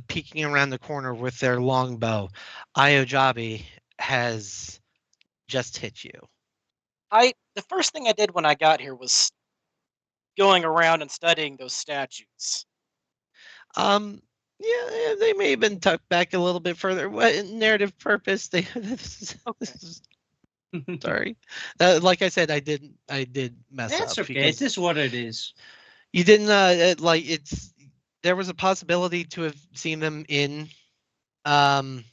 peeking around the corner with their longbow. Iojabi has just hit you. The first thing I did when I got here was going around and studying those statues. Yeah, they may have been tucked back a little bit further. What narrative purpose? Sorry. Like I said, I did mess up. That's okay. because It is what it is. You didn't there was a possibility to have seen them in Cael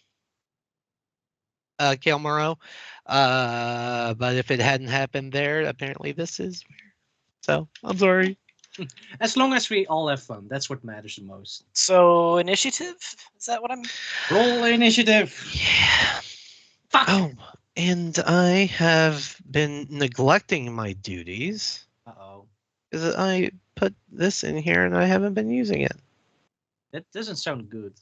Morrow. But if it hadn't happened there, apparently this is weird. So I'm sorry. As long as we all have fun, that's what matters the most. So initiative? Is that what I'm? Roll initiative. Yeah. Fuck. Oh, and I have been neglecting my duties. Uh-oh. Because I put this in here and I haven't been using it. That doesn't sound good.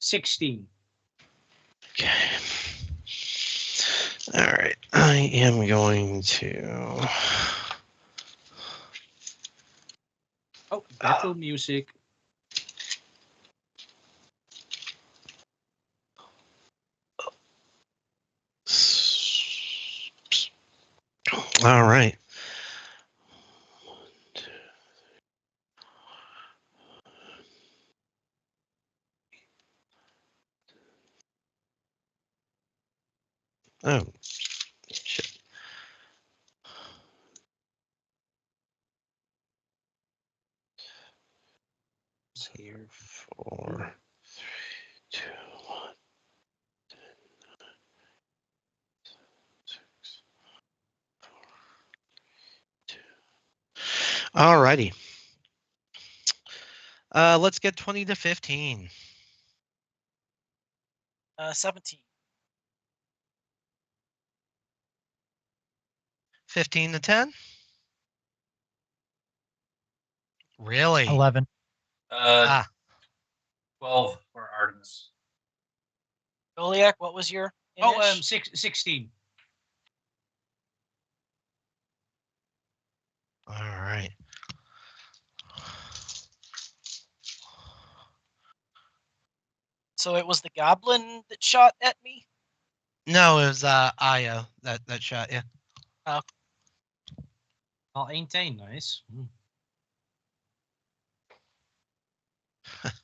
$16. Okay. All right. I am going to. Oh, battle music. All right. Oh, shit. Here. 4, 3, 2, 1. All righty. Let's get 20 to 15. 17. 15 to 10? Really? 11. 12 for Artemis. Goliath, what was your? Oh, initial? 16. All right. So it was the goblin that shot at me? No, it was Io that shot you. Oh, ain't they nice? Let's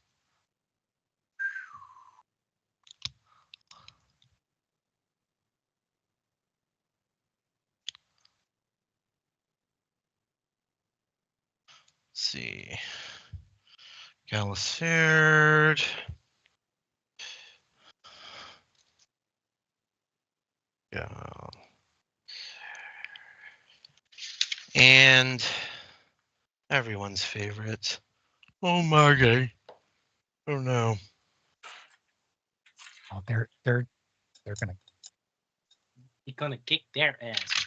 see. Galisard. Yeah. And everyone's favorite. Oh my god. Oh no. Oh, they're gonna. He's gonna kick their ass.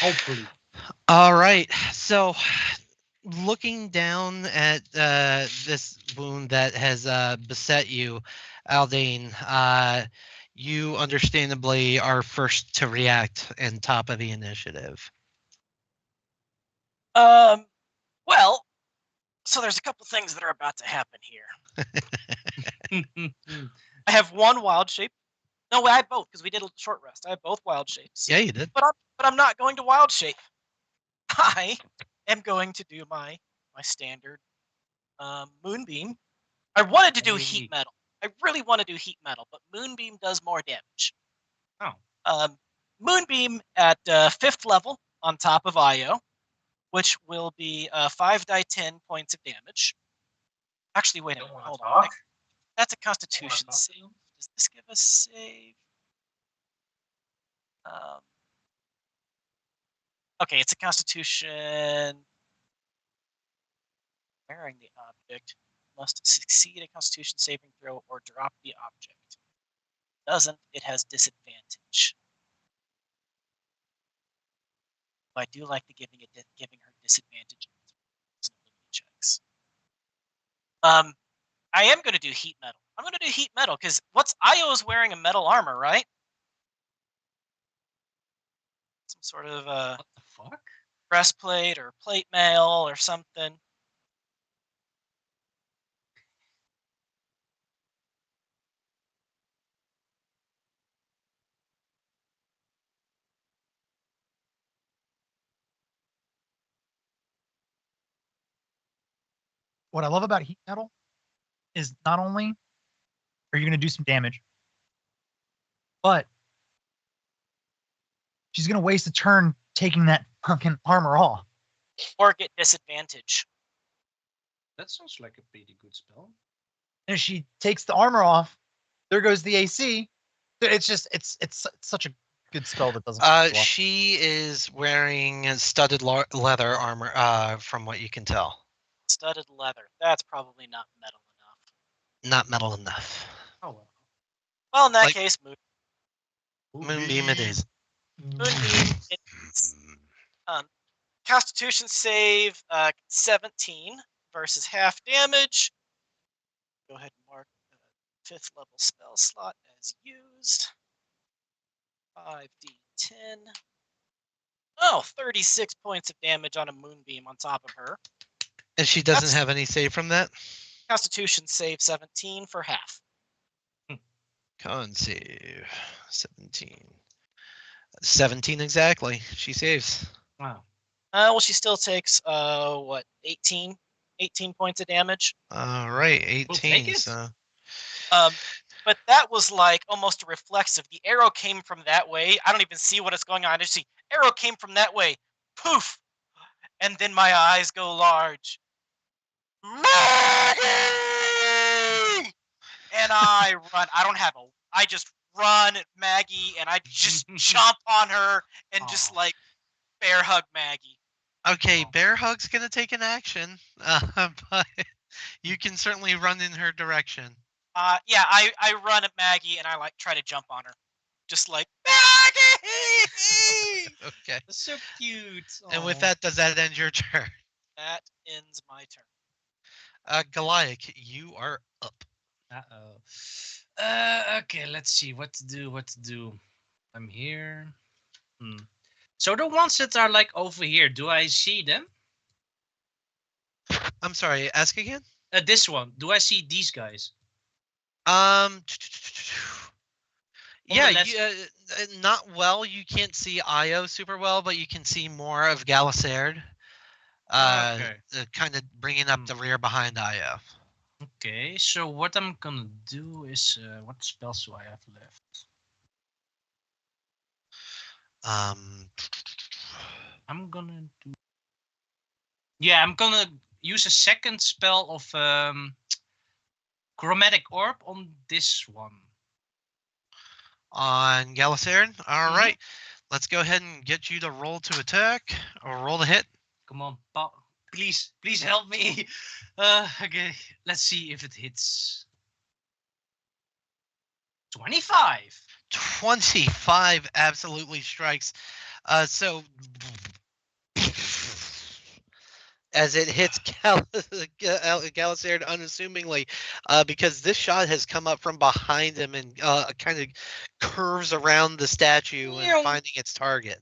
Hopefully. All right. So looking down at this wound that has beset you, Aldane, you understandably are first to react and top of the initiative. Well, so there's a couple things that are about to happen here. I have one wild shape. No, I have both because we did a short rest. I have both wild shapes. Yeah, you did. But I'm not going to wild shape. I am going to do my standard moonbeam. I wanted to do heat metal. I really want to do heat metal, but moonbeam does more damage. Oh. Moonbeam at 5th level on top of IO, which will be 5d10 points of damage. Actually, wait a minute. Hold on. That's a Constitution save. Does this give us save? Okay, it's a Constitution. Wearing the object must succeed a Constitution saving throw or drop the object. Doesn't, it has disadvantage. But I do like the giving her disadvantage checks. I am going to do heat metal. I'm going to do heat metal because Io is wearing a metal armor, right? Some sort of what the fuck? Breastplate or plate mail or something. What I love about heat metal is not only are you going to do some damage, but she's going to waste a turn taking that fucking armor off. Or get disadvantage. That sounds like a pretty good spell. And if she takes the armor off, there goes the AC. It's just it's such a good spell that doesn't. She is wearing studded leather armor, from what you can tell. Studded leather. That's probably not metal enough. Not metal enough. Oh well. Well, in that case, Moonbeam it is. Moonbeam. It's, Constitution save 17 versus half damage. Go ahead and mark the 5th level spell slot as used. 5d10. Oh, 36 points of damage on a moonbeam on top of her. And she doesn't have any save from that? Constitution save 17 for half. Con save 17. 17 exactly. She saves. Wow. Well, she still takes 18 points of damage. All right, 18. We'll take it. So. But that was like almost a reflexive. The arrow came from that way. I don't even see what is going on. I just see arrow came from that way. Poof! And then my eyes go large. Maggie! And I run. I just run at Maggie and I just jump on her and just like bear hug Maggie. Okay, bear hug's gonna take an action, but you can certainly run in her direction. Yeah, I run at Maggie and I like try to jump on her, just like Maggie. Okay. That's so cute. And with that, does that end your turn? That ends my turn. Goliath, you are up. Okay, let's see what to do. I'm here. So the ones that are like over here, do I see them? I'm sorry, ask again? This one. Do I see these guys? Yeah, not well. You can't see Io super well, but you can see more of Galaserd. Kind of bringing up the rear behind Io. Okay, so what I'm gonna do is, what spells do I have left? I'm gonna do. Yeah, I'm gonna use a second spell of Chromatic Orb on this one. On Galaserd? All right. Let's go ahead and get you to roll to attack or roll to hit. Come on, please help me. Okay, let's see if it hits. 25. 25 absolutely strikes. So as it hits Galaserd unassumingly, because this shot has come up from behind him and kind of curves around the statue and finding its target.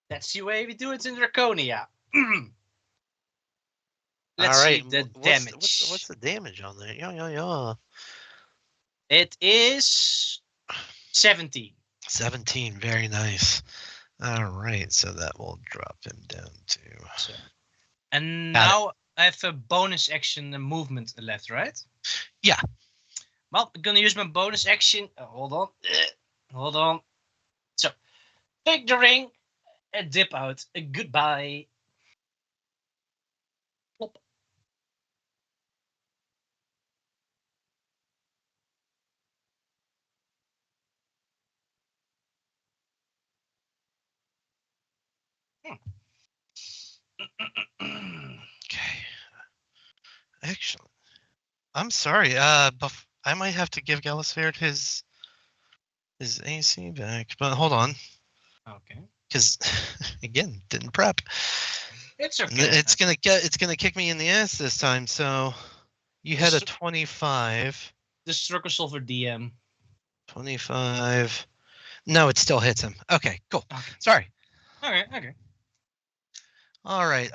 That's the way we do it in Draconia. Let's All right. see the what's, damage. What's the damage on there? Yeah. It is 17. 17. Very nice. All right. So that will drop him down to. So, and Got it. now I have a bonus action movement left, right? Yeah. Well, I'm gonna use my bonus action. Hold on. Hold on. So, take the ring and dip out. Goodbye. Plop. Okay. Excellent. I'm sorry. I might have to give Galisferd his AC back, but hold on, Okay. because again, didn't prep. It's okay. It's gonna kick me in the ass this time. So you had a 25. The struggle solver DM. 25. No, it still hits him. Okay, cool. Okay. Sorry. Okay. All right.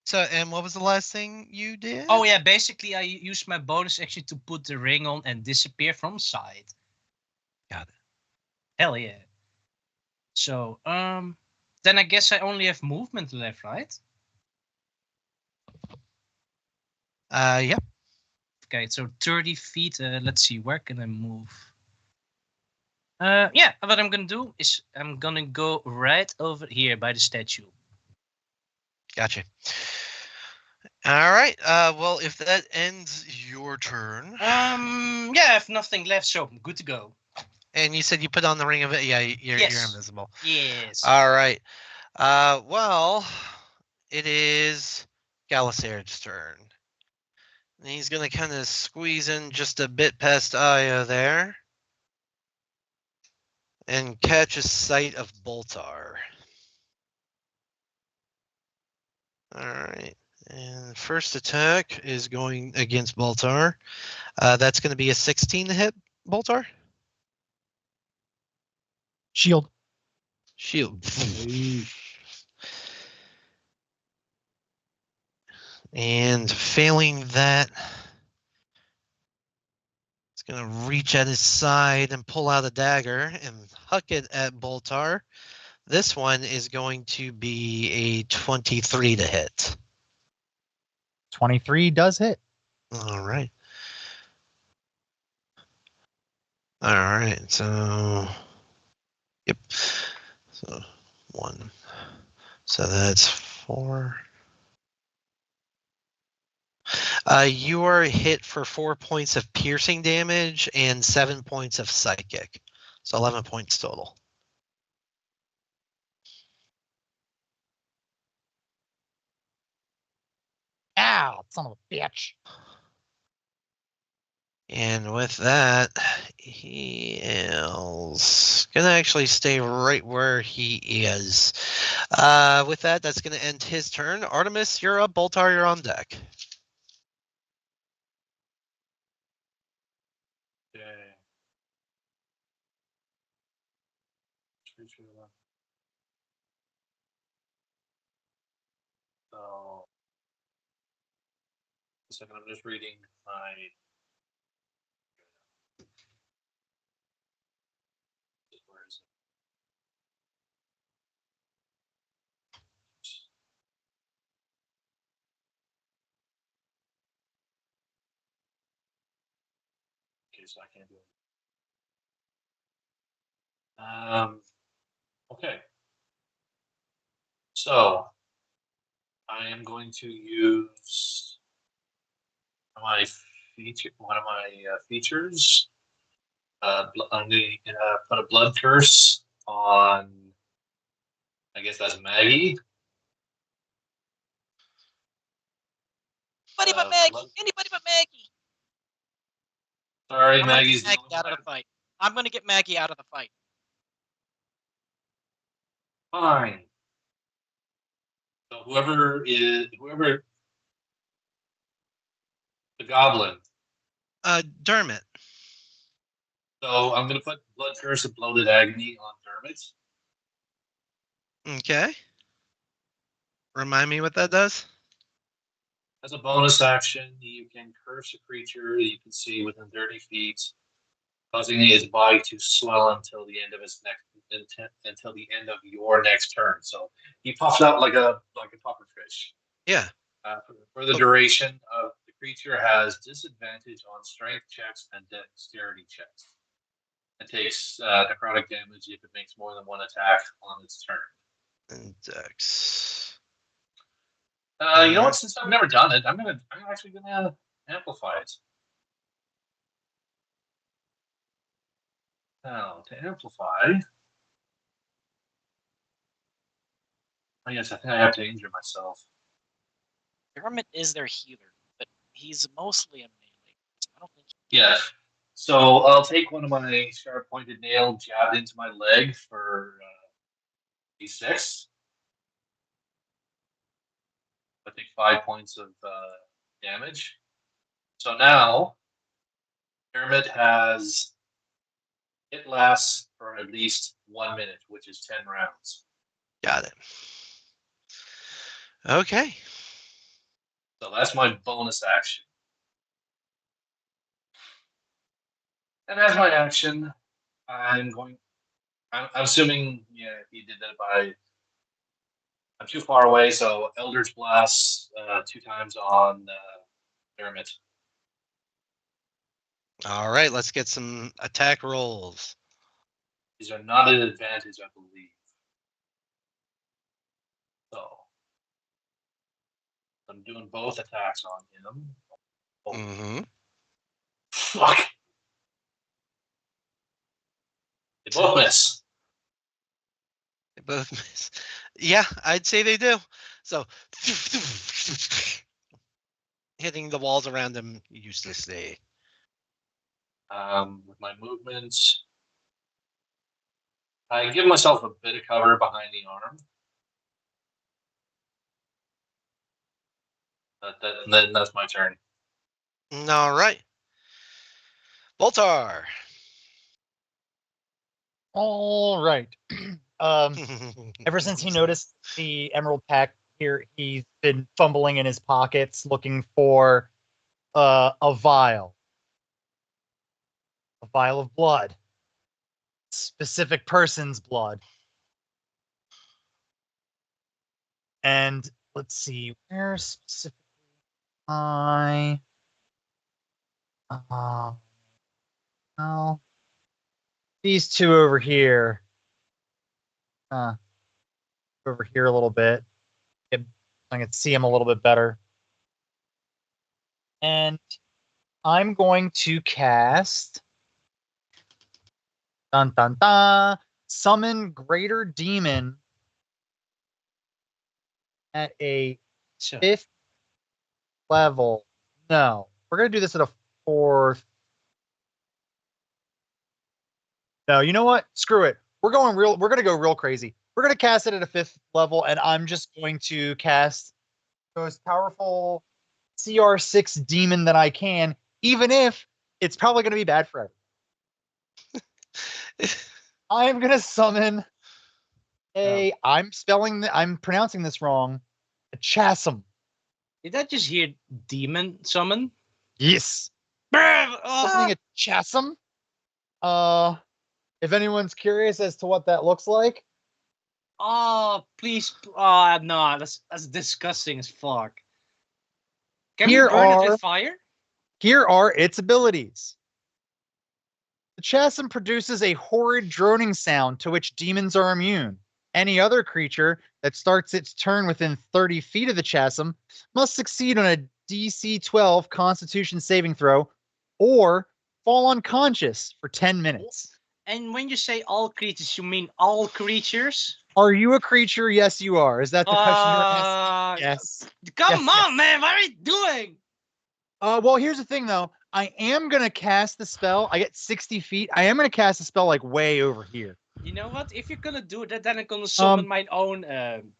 So, and what was the last thing you did? Oh yeah, basically I used my bonus action to put the ring on and disappear from sight. Got it. Hell yeah. So, then I guess I only have movement left, right? Yeah. Okay, so 30 feet. Let's see, where can I move? Yeah, what I'm gonna do is I'm gonna go right over here by the statue. Gotcha. All right. Well, if that ends your turn. Yeah, I have nothing left, so I'm good to go. And you said you put on the ring of it. Yeah, you're Yes. invisible. Yes. All right. Well, it is Galisard's turn. And he's gonna kind of squeeze in just a bit past Aya there, and catch a sight of Boltar. All right. And first attack is going against Boltar. That's going to be a 16 to hit Boltar. Shield. Shield. And failing that, it's going to reach at his side and pull out a dagger and huck it at Boltar. This one is going to be a 23 to hit. 23 does hit. All right. All right. So, yep. So 1. So that's 4. You are hit for 4 points of piercing damage and 7 points of psychic. So 11 points total. Ow, son of a bitch. And with that, he is going to actually stay right where he is. With that, that's going to end his turn. Artemis, you're up. Boltar, you're on deck. Okay. So, a second, I'm just reading my. Where is it? Okay, so I can't do it. Okay. So I am going to use my one of my features. I'm going to put a blood curse on. I guess that's Maggie. Anybody but Maggie. blood- Anybody but Maggie. Sorry, I'm gonna Maggie's get Maggie out of the fight. I'm gonna get Maggie out of the fight. fine. So whoever the goblin. Dermot. So I'm going to put blood curse of bloated agony on Dermot. Okay. Remind me what that does. As a bonus action, you can curse a creature you can see within 30 feet, causing its body to swell until the end of until the end of your next turn. So he puffs out like a puffer fish. Yeah. For the duration of the creature has disadvantage on strength checks and dexterity checks. It takes necrotic damage if it makes more than one attack on its turn. And Dex. You know what? Since I've never done it, I'm actually gonna amplify it. Now to amplify. Oh yes, I think I have to injure myself. Pyramid is their healer, but he's mostly a melee. So I don't think. Yeah. So I'll take one of my sharp pointed nail jabbed into my leg for D6. I take 5 points of damage. So now, Pyramid has it lasts for at least 1 minute, which is 10 rounds. Got it. Okay. So that's my bonus action. And as my action, I'm assuming, yeah, he did that by. I'm too far away, so Eldritch Blast 2 times on Pyramid. All right, let's get some attack rolls. These are not an advantage, I believe. So I'm doing both attacks on him. Oh, Mm-hmm. fuck. They both miss. They both miss. Yeah, I'd say they do. So hitting the walls around them uselessly. With my movements, I give myself a bit of cover behind the arm. Then that's my turn. All right. Voltar. All right. Ever since he noticed the Emerald Pact here, he's been fumbling in his pockets looking for a vial of blood, specific person's blood. And let's see, where specifically well, these two over here. Over here a little bit. I can see them a little bit better. And I'm going to cast dun dun dun summon Greater Demon at a 5th level. No, we're gonna do this at a 4th. No, you know what? Screw it. We're gonna go real crazy. We're gonna cast it at a 5th level, and I'm just going to cast the most powerful CR6 demon that I can, even if it's probably gonna be bad for everyone. I'm gonna summon I'm pronouncing this wrong. A chasm. Did I just hear demon summon? Yes. Oh, Summoning a chasm. If anyone's curious as to what that looks like, oh, please. Oh, no, that's disgusting as fuck. Can we Here burn it are- with fire? here are its abilities. The chasm produces a horrid droning sound to which demons are immune. Any other creature that starts its turn within 30 feet of the chasm must succeed on a DC 12 Constitution saving throw or fall unconscious for 10 minutes. And when you say all creatures, you mean all creatures? Are you a creature? Yes, you are. Is that the question you're asking? Yes. Come Yes, on, man. What are you doing? Well, here's the thing, though. I am going to cast the spell. I get 60 feet. I am going to cast the spell like way over here. You know what? If you're gonna do that, then I'm gonna summon my own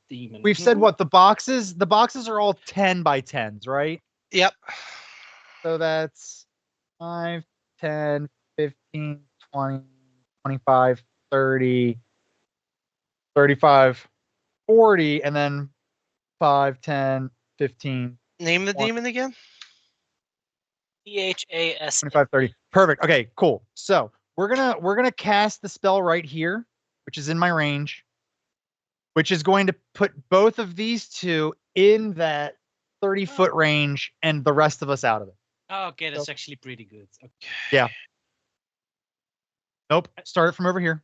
demon. We've said what? The boxes are all 10 by 10s, right? Yep. So that's 5, 10, 15, 20, 25, 30, 35, 40, and then 5, 10, 15, Name the One. demon again. PHAS. 2530. Perfect. Okay, cool. So we're gonna cast the spell right here, which is in my range, which is going to put both of these two in that 30-foot range and the rest of us out of it. Oh, okay, that's actually pretty good. Okay. Yeah. Nope. Start it from over here.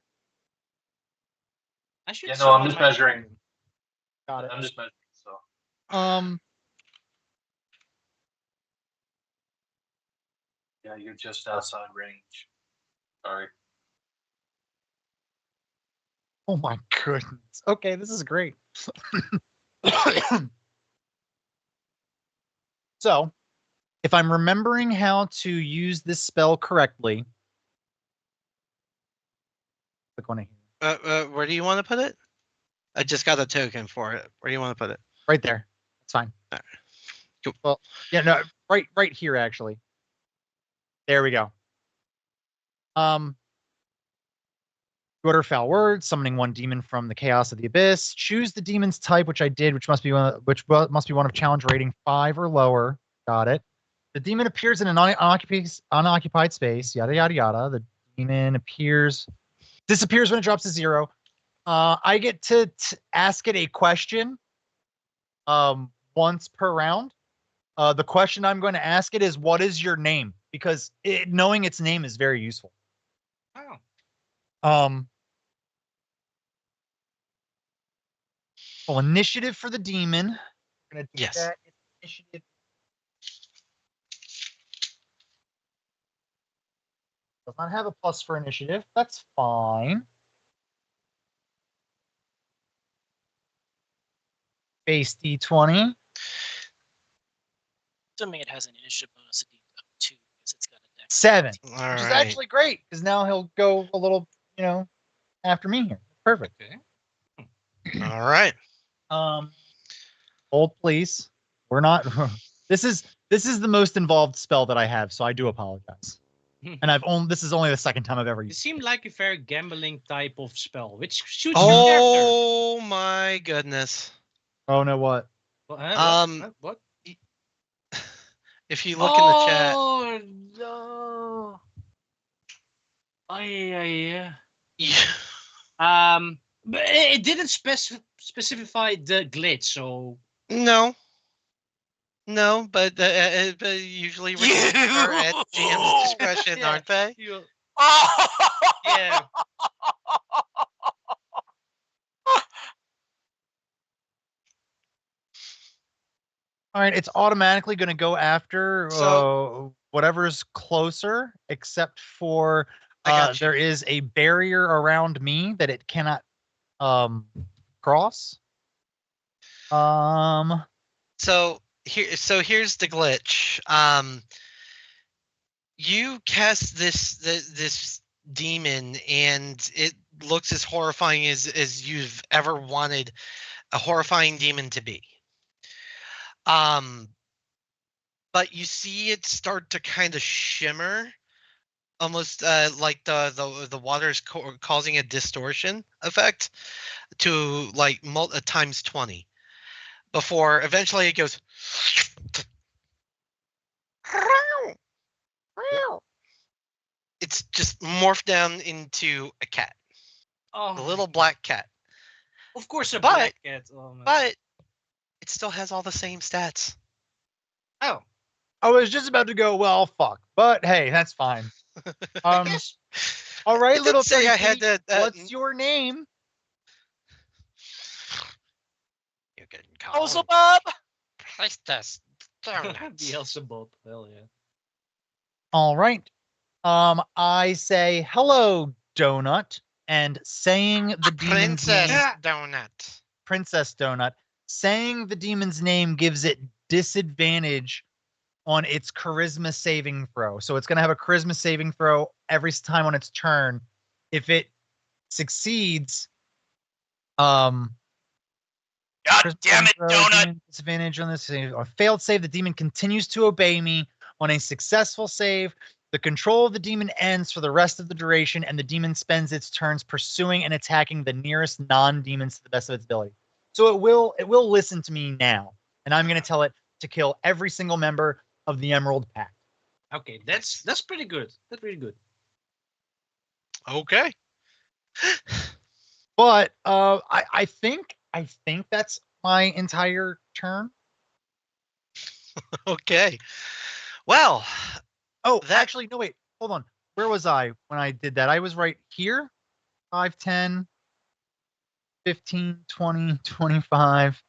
I should Yeah, no, I'm summon just my measuring. dragon. Got it. I'm just measuring. So yeah, you're just outside range. Sorry. Oh my goodness. Okay, this is great. So, if I'm remembering how to use this spell correctly, click on it here. Where do you want to put it? I just got a token for it. Where do you want to put it? Right there. That's fine. Alright. Cool. Well, yeah, no, right here actually. There we go. Good or foul words, summoning one demon from the chaos of the abyss. Choose the demon's type, which I did, which must be one of challenge rating 5 or lower. Got it. The demon appears in an unoccupied space. Yada yada yada. The demon disappears when it drops to 0. I get to ask it a question once per round. The question I'm going to ask it is, what is your name? Because knowing its name is very useful. Oh. Well, initiative for the demon. We're gonna do Yes. that. Initiative. Does not have a plus for initiative. That's fine. Base D20. Assuming it has an initiative bonus of 2 because it's got a dex. 7. All Which right. is actually great because now he'll go a little, after me here. Perfect. Okay. All right. Hold please. We're not. This is the most involved spell that I have, so I do apologize. And this is only the second time I've ever You used. seem like a very gambling type of spell, which suits your character. Oh my goodness. Oh no, what? What? If you look in the chat, Oh no! Oh yeah. But it didn't specify the glitch, so no, but usually reviews are at GM's discretion, Yeah. aren't they? Yeah. All right, it's automatically going to go after whatever's closer, except for I got you. there is a barrier around me that it cannot cross. So here's the glitch. You cast this demon, and it looks as horrifying as you've ever wanted a horrifying demon to be. But you see it start to kind of shimmer, almost like the water is causing a distortion effect to like times 20, before eventually it goes. It's just morphed down into a cat, Oh, a little black cat, of course, a but- black cat. Oh, my but it still has all the same stats. God. I was just about to go, well, fuck, but hey, that's fine. All right, It little didn't say I had Tracy, to. what's your name? You can call Also, him Bob. Priestess Donuts. Beelzebub. Hell yeah. All right. I say hello, Donut, and saying the demon's Princess name, Donut. Princess Donut, saying the demon's name gives it disadvantage on its charisma saving throw. So it's going to have a charisma saving throw every time on its turn. If it succeeds, God damn it, Donut! Disadvantage on this. A failed save, the demon continues to obey me. On a successful save, the control of the demon ends for the rest of the duration, and the demon spends its turns pursuing and attacking the nearest non-demons to the best of its ability. So it will listen to me now, and I'm going to tell it, to kill every single member of the Emerald Pact. Okay, that's pretty good. That's pretty good. Okay. But I think that's my entire turn. Okay. Well, Oh, That- actually, no, wait. Hold on. Where was I when I did that? I was right here. 5, 10, 15, 20, 25,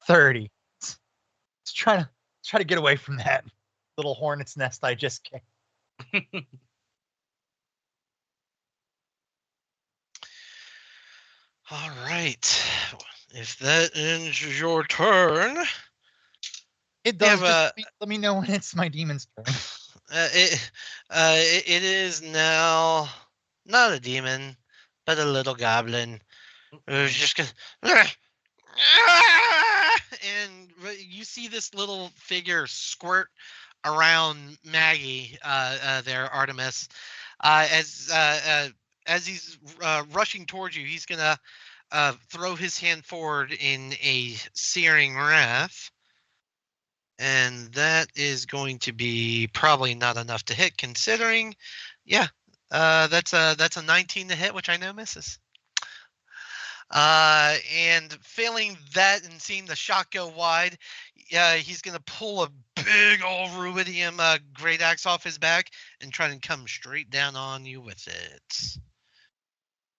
30. Let's try to get away from that little hornet's nest I just came. all right. If that ends your turn, It We does. have, Just let me know when it's my demon's turn. it is now not a demon, but a little goblin who's just gonna. And you see this little figure squirt around Maggie there, Artemis. As he's rushing towards you, he's gonna throw his hand forward in a searing wrath. And that is going to be probably not enough to hit, considering, yeah, that's a 19 to hit, which I know misses. And failing that and seeing the shot go wide, he's gonna pull a big old ruidium great axe off his back and try and come straight down on you with it.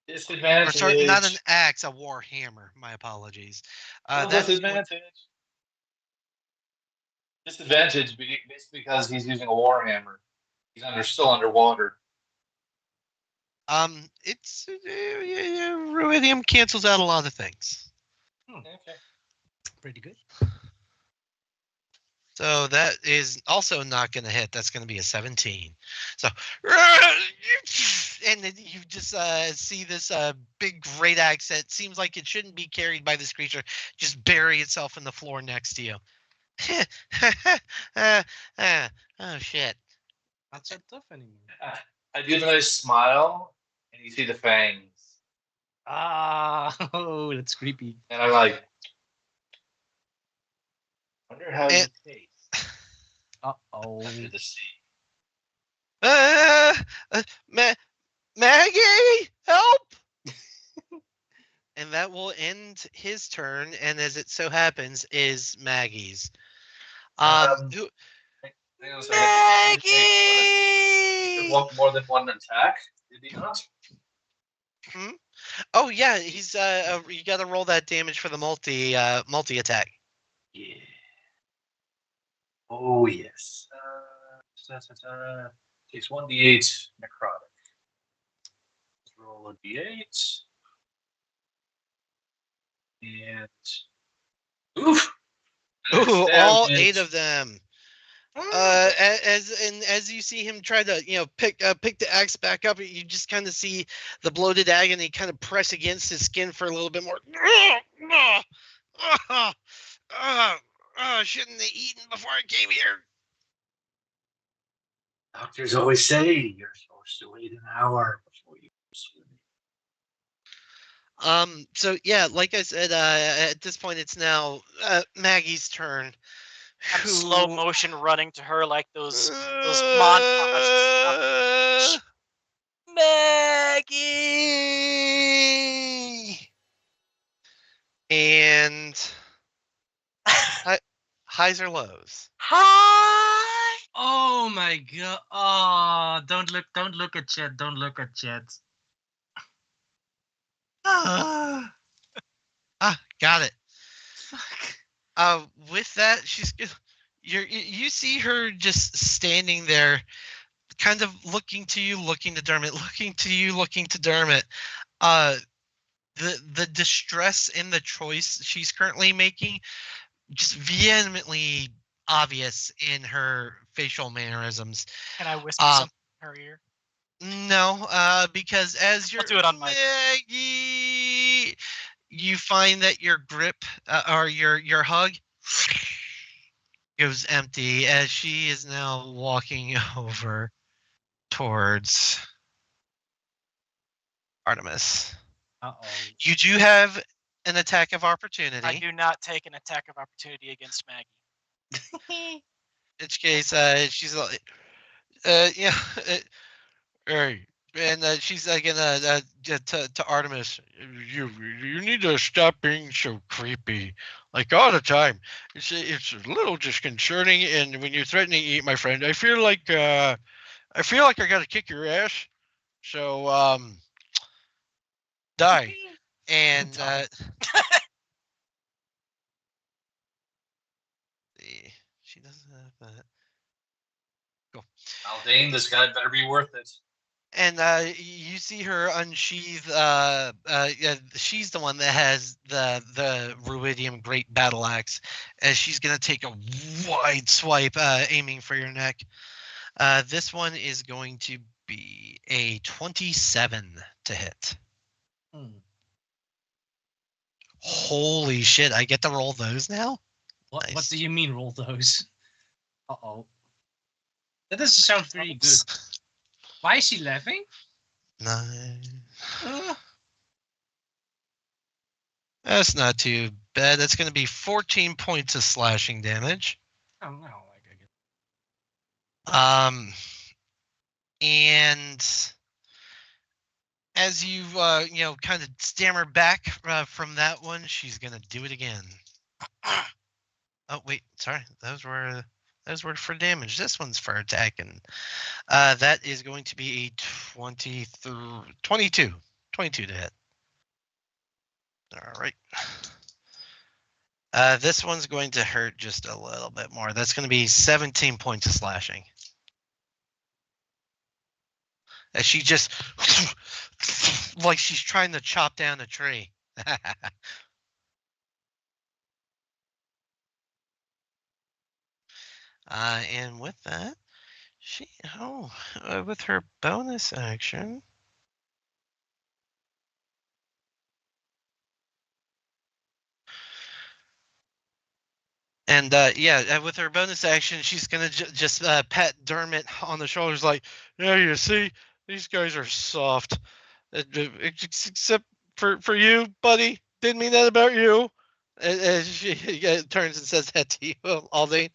Or Disadvantage. sorry, not an axe, a war hammer. My apologies. That's Disadvantage. Disadvantage basically because he's using a warhammer. He's still underwater. It's ruidium cancels out a lot of things. Okay. Pretty good. So that is also not going to hit. That's going to be a 17. So, and then you just see this big great axe that seems like it shouldn't be carried by this creature just bury itself in the floor next to you. Oh shit! Not so tough anymore. I do the nice smile, and you see the fangs, Ah, oh, that's creepy. and I'm like, wonder how you taste Uh-oh. under the sea. Maggie, help! And that will end his turn, and as it so happens, is Maggie's. Hang on a second. Did you Maggie! walk more than one attack? Did he not? Oh yeah, he's you got to roll that damage for the multi attack. Yeah. Oh yes. Takes 1d8 necrotic. Let's roll a d8. And oof. Ooh, Damn all it. 8 of them. As you see him try to pick the axe back up, you just kind of see the bloated agony kind of press against his skin for a little bit more. Shouldn't have eaten before I came here. Doctors always say you're supposed to wait an hour before you swim. So yeah, like I said, at this point it's now Maggie's turn. I'm slow motion running to her like those montages. Maggie! And highs or lows? Hi! Oh my god. Oh, don't look at chat. Don't look at chat. Got it. Fuck. With that, you see her just standing there, kind of looking to you, looking to Dermot, looking to you, looking to Dermot. The distress in the choice she's currently making, just vehemently obvious in her facial mannerisms. Can I whisper something in her ear? No, because as you're do it on my Maggie, you find that your grip or your hug goes empty as she is now walking over towards Artemis. Uh-oh. You do have an attack of opportunity. I do not take an attack of opportunity against Maggie. In which case, she's like, yeah, hey, and she's like, to Artemis, you need to stop being so creepy, like all the time. It's a little disconcerting, and when you're threatening to eat my friend, I feel like I gotta kick your ass. So die. And she doesn't have that. Cool. Aldane, this guy better be worth it. And you see her unsheath. She's the one that has the Ruidium Great Battle Axe, as she's gonna take a wide swipe, aiming for your neck. This one is going to be a 27 to hit. Holy shit! I get to roll those now. What Nice. do you mean roll those? Uh-oh. That doesn't sound very good. Why is she laughing? Nine. That's not too bad. That's going to be 14 points of slashing damage. Oh no. And as you kind of stammer back from that one, she's going to do it again. Oh wait, sorry. Those were for damage. This one's for attacking. That is going to be a 22 to hit. All right. This one's going to hurt just a little bit more. That's going to be 17 points of slashing. As she just, like she's trying to chop down a tree. And with that, with her bonus action. And with her bonus action, she's gonna just pat Dermot on the shoulders, like, "Yeah, you see, these guys are soft, except for you, buddy. Didn't mean that about you." And she turns and says that to you, Aldane.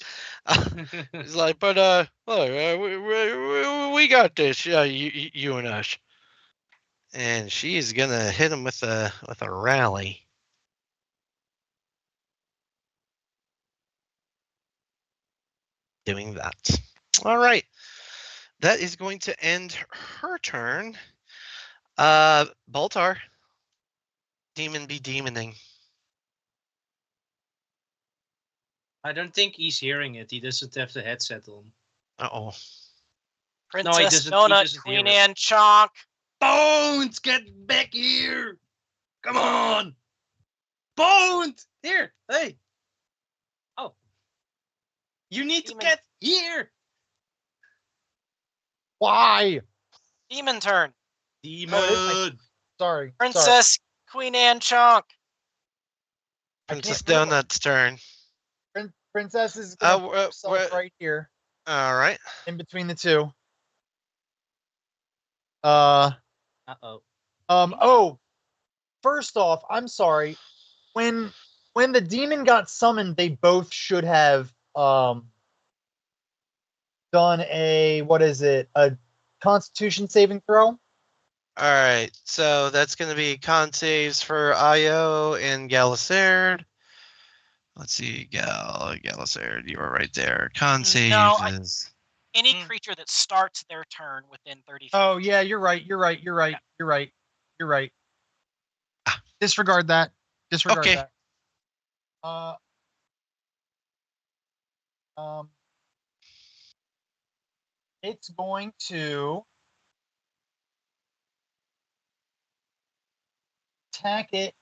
He's like, "But look, we got this, you and us." And she's gonna hit him with a rally. Doing that. All right. That is going to end her turn. Boltar. Demon be demoning. I don't think he's hearing it. He doesn't have the headset on. Uh-oh. Princess he Donut, doesn't Queen hear it. Anne Chonk. Bones, get back here! Come on! Bones! Here, hey! Oh. You need to get here! Why? Demon turn. Demon! Sorry. Princess Queen Anne Chonk. Princess remember. Donut's turn. Princess is gonna put herself where- right here All right. in between the two. Uh-oh. Oh, first off, I'm sorry. When the demon got summoned, they both should have done a Constitution saving throw. All right. So that's going to be con saves for Io and Galaserd. Let's see, Galaserd, you were right there. Con save is... Any creature that starts their turn within 30 feet. Oh yeah, you're right. Disregard that. Okay. That. It's going to attack it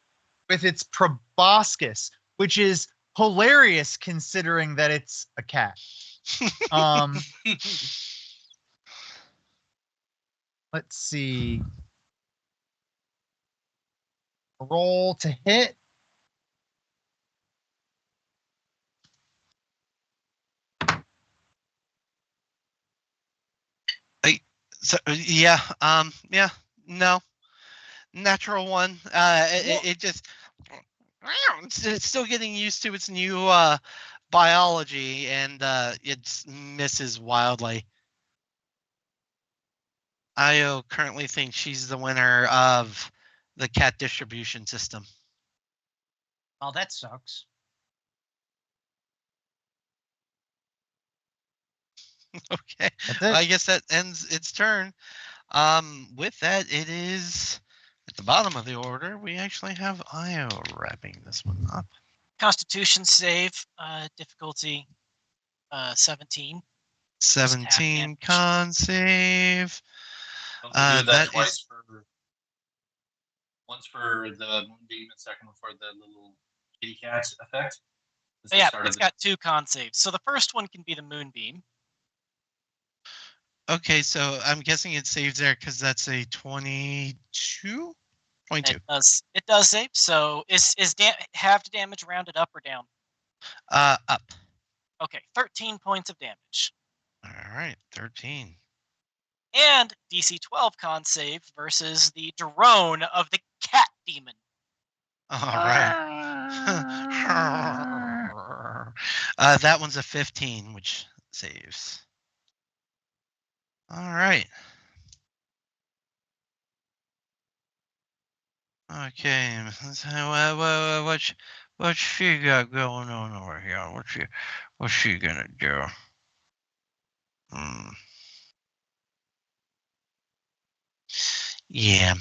with its proboscis, which is hilarious considering that it's a cat. Let's see. Roll to hit. So, no. Natural one. It just It's still getting used to its new biology, and it misses wildly. Io currently thinks she's the winner of the cat distribution system. Oh, that sucks. Okay. That's Well, it. I guess that ends its turn. With that, it is at the bottom of the order. We actually have Io wrapping this one up. Constitution save, difficulty 17. 17 damage. con save. Don't we do that that twice is- for once for the moonbeam and second for the little kitty cat effect? Since we Yeah, started it's got 2 con saves. So the first one can be the moonbeam. Okay, so I'm guessing it saves there because that's a 22? 22. It does save. So is halved damage rounded up or down? Up. Okay, 13 points of damage. All right, 13. And DC 12 con save versus the drone of the cat demon. All right. That one's a 15, which saves. All right. Okay. What she got going on over here? What's she gonna do? Yeah.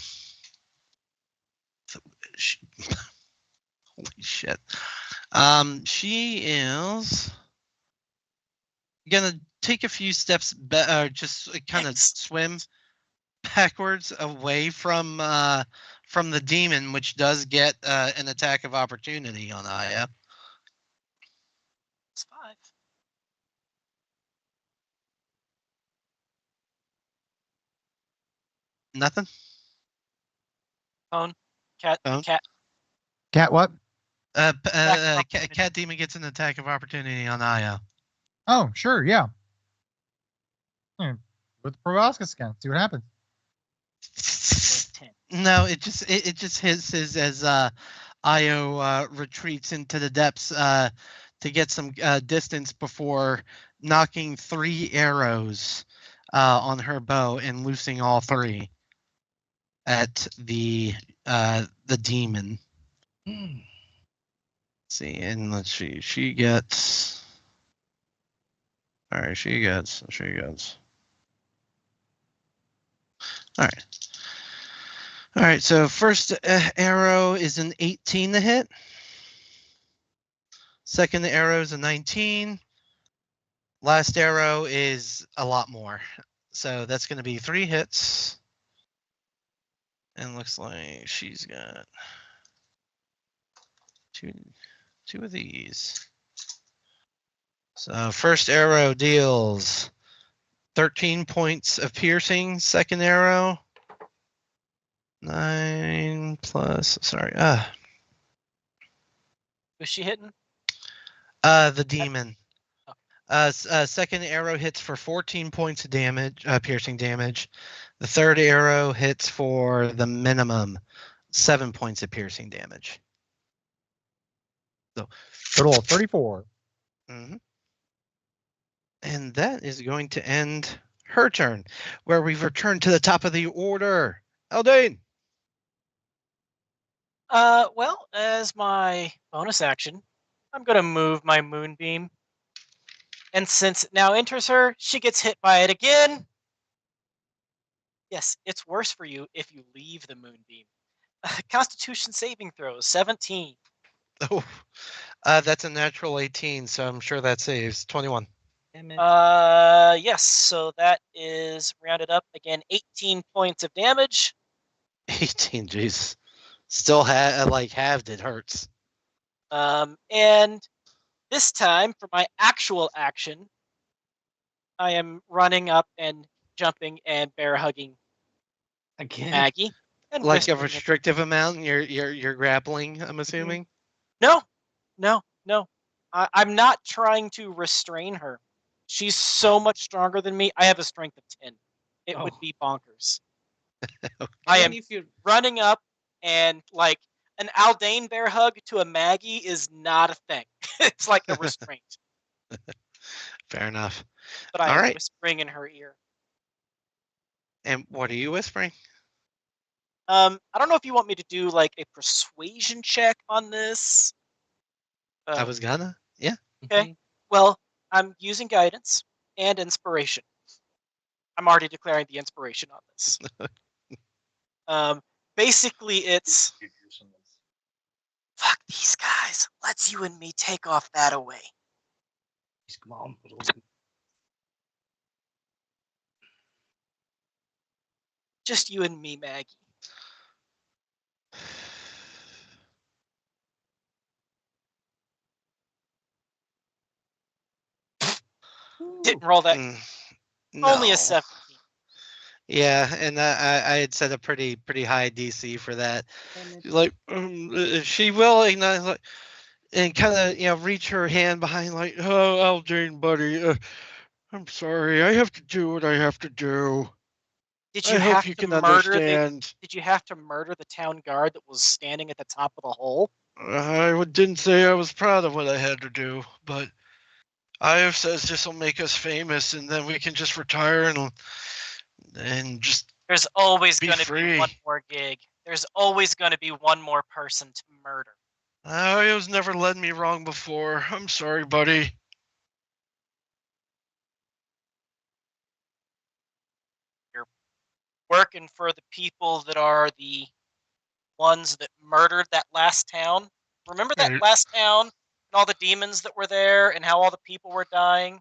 Holy shit. She is gonna take a few steps, just kind of swim backwards away from the demon, which does get an attack of opportunity on Aya. It's 5. Nothing. Phone. Cat. Phone? Cat. Cat what? Cat demon gets an attack of opportunity on Aya. Oh, sure, yeah. With proboscis again. See what happens. 10. No, it just hits as Io retreats into the depths to get some distance before knocking 3 arrows on her bow and loosing all 3 at the demon. See, and let's see. She gets. All right, she gets. All right. All right, so first arrow is an 18 to hit. Second arrow is a 19. Last arrow is a lot more. So that's going to be 3 hits. And looks like she's got two of these. So first arrow deals 13 points of piercing. Second arrow, 9 plus. Sorry. Was she hitting? The demon. Second arrow hits for 14 points of damage, piercing damage. The third arrow hits for the minimum 7 points of piercing damage. So Total of 34. Mm-hmm. And that is going to end her turn, where we've returned to the top of the order. Eldane. Well, as my bonus action, I'm gonna move my moonbeam. And since it now enters her, she gets hit by it again. Yes, it's worse for you if you leave the moonbeam. Constitution saving throw, 17. Oh, that's a natural 18, so I'm sure that saves. 21. Yes, so that is rounded up again, 18 points of damage. 18, jeez. Still halved, it hurts. And this time, for my actual action, I am running up and jumping and bear hugging Again. Maggie. And Like a whispering restrictive amount, you're grappling, I'm assuming? No. I'm not trying to restrain her. She's so much stronger than me. I have a strength of 10. It would Oh. be bonkers. Okay. I am If you running up and an Aldane bear hug to a Maggie is not a thing. It's like a restraint. Fair enough. But I All am right. whispering in her ear. And what are you whispering? I don't know if you want me to do like a persuasion check on this. I was gonna. Yeah. Okay. Well, I'm using guidance and inspiration. I'm already declaring the inspiration on this. Basically, it's fuck these guys. Let's you and me take off that away. Come on. Just you and me, Maggie. Didn't roll that. Only a No. 17. Yeah, and I had set a pretty high DC for that. Like, if she will, like, and kind of reach her hand behind, like, oh, Aldane, buddy, I'm sorry, I have to do what I have to do. Did I you hope have you to can murder understand. Did you have to murder the town guard that was standing at the top of the hole? Didn't say I was proud of what I had to do, but Io says this will make us famous, and then we can just retire and just There's always be going to be free. one more gig. There's always going to be one more person to murder. Io's never led me wrong before. I'm sorry, buddy. You're working for the people that are the ones that murdered that last town. Remember that last town and all the demons that were there and how all the people were dying?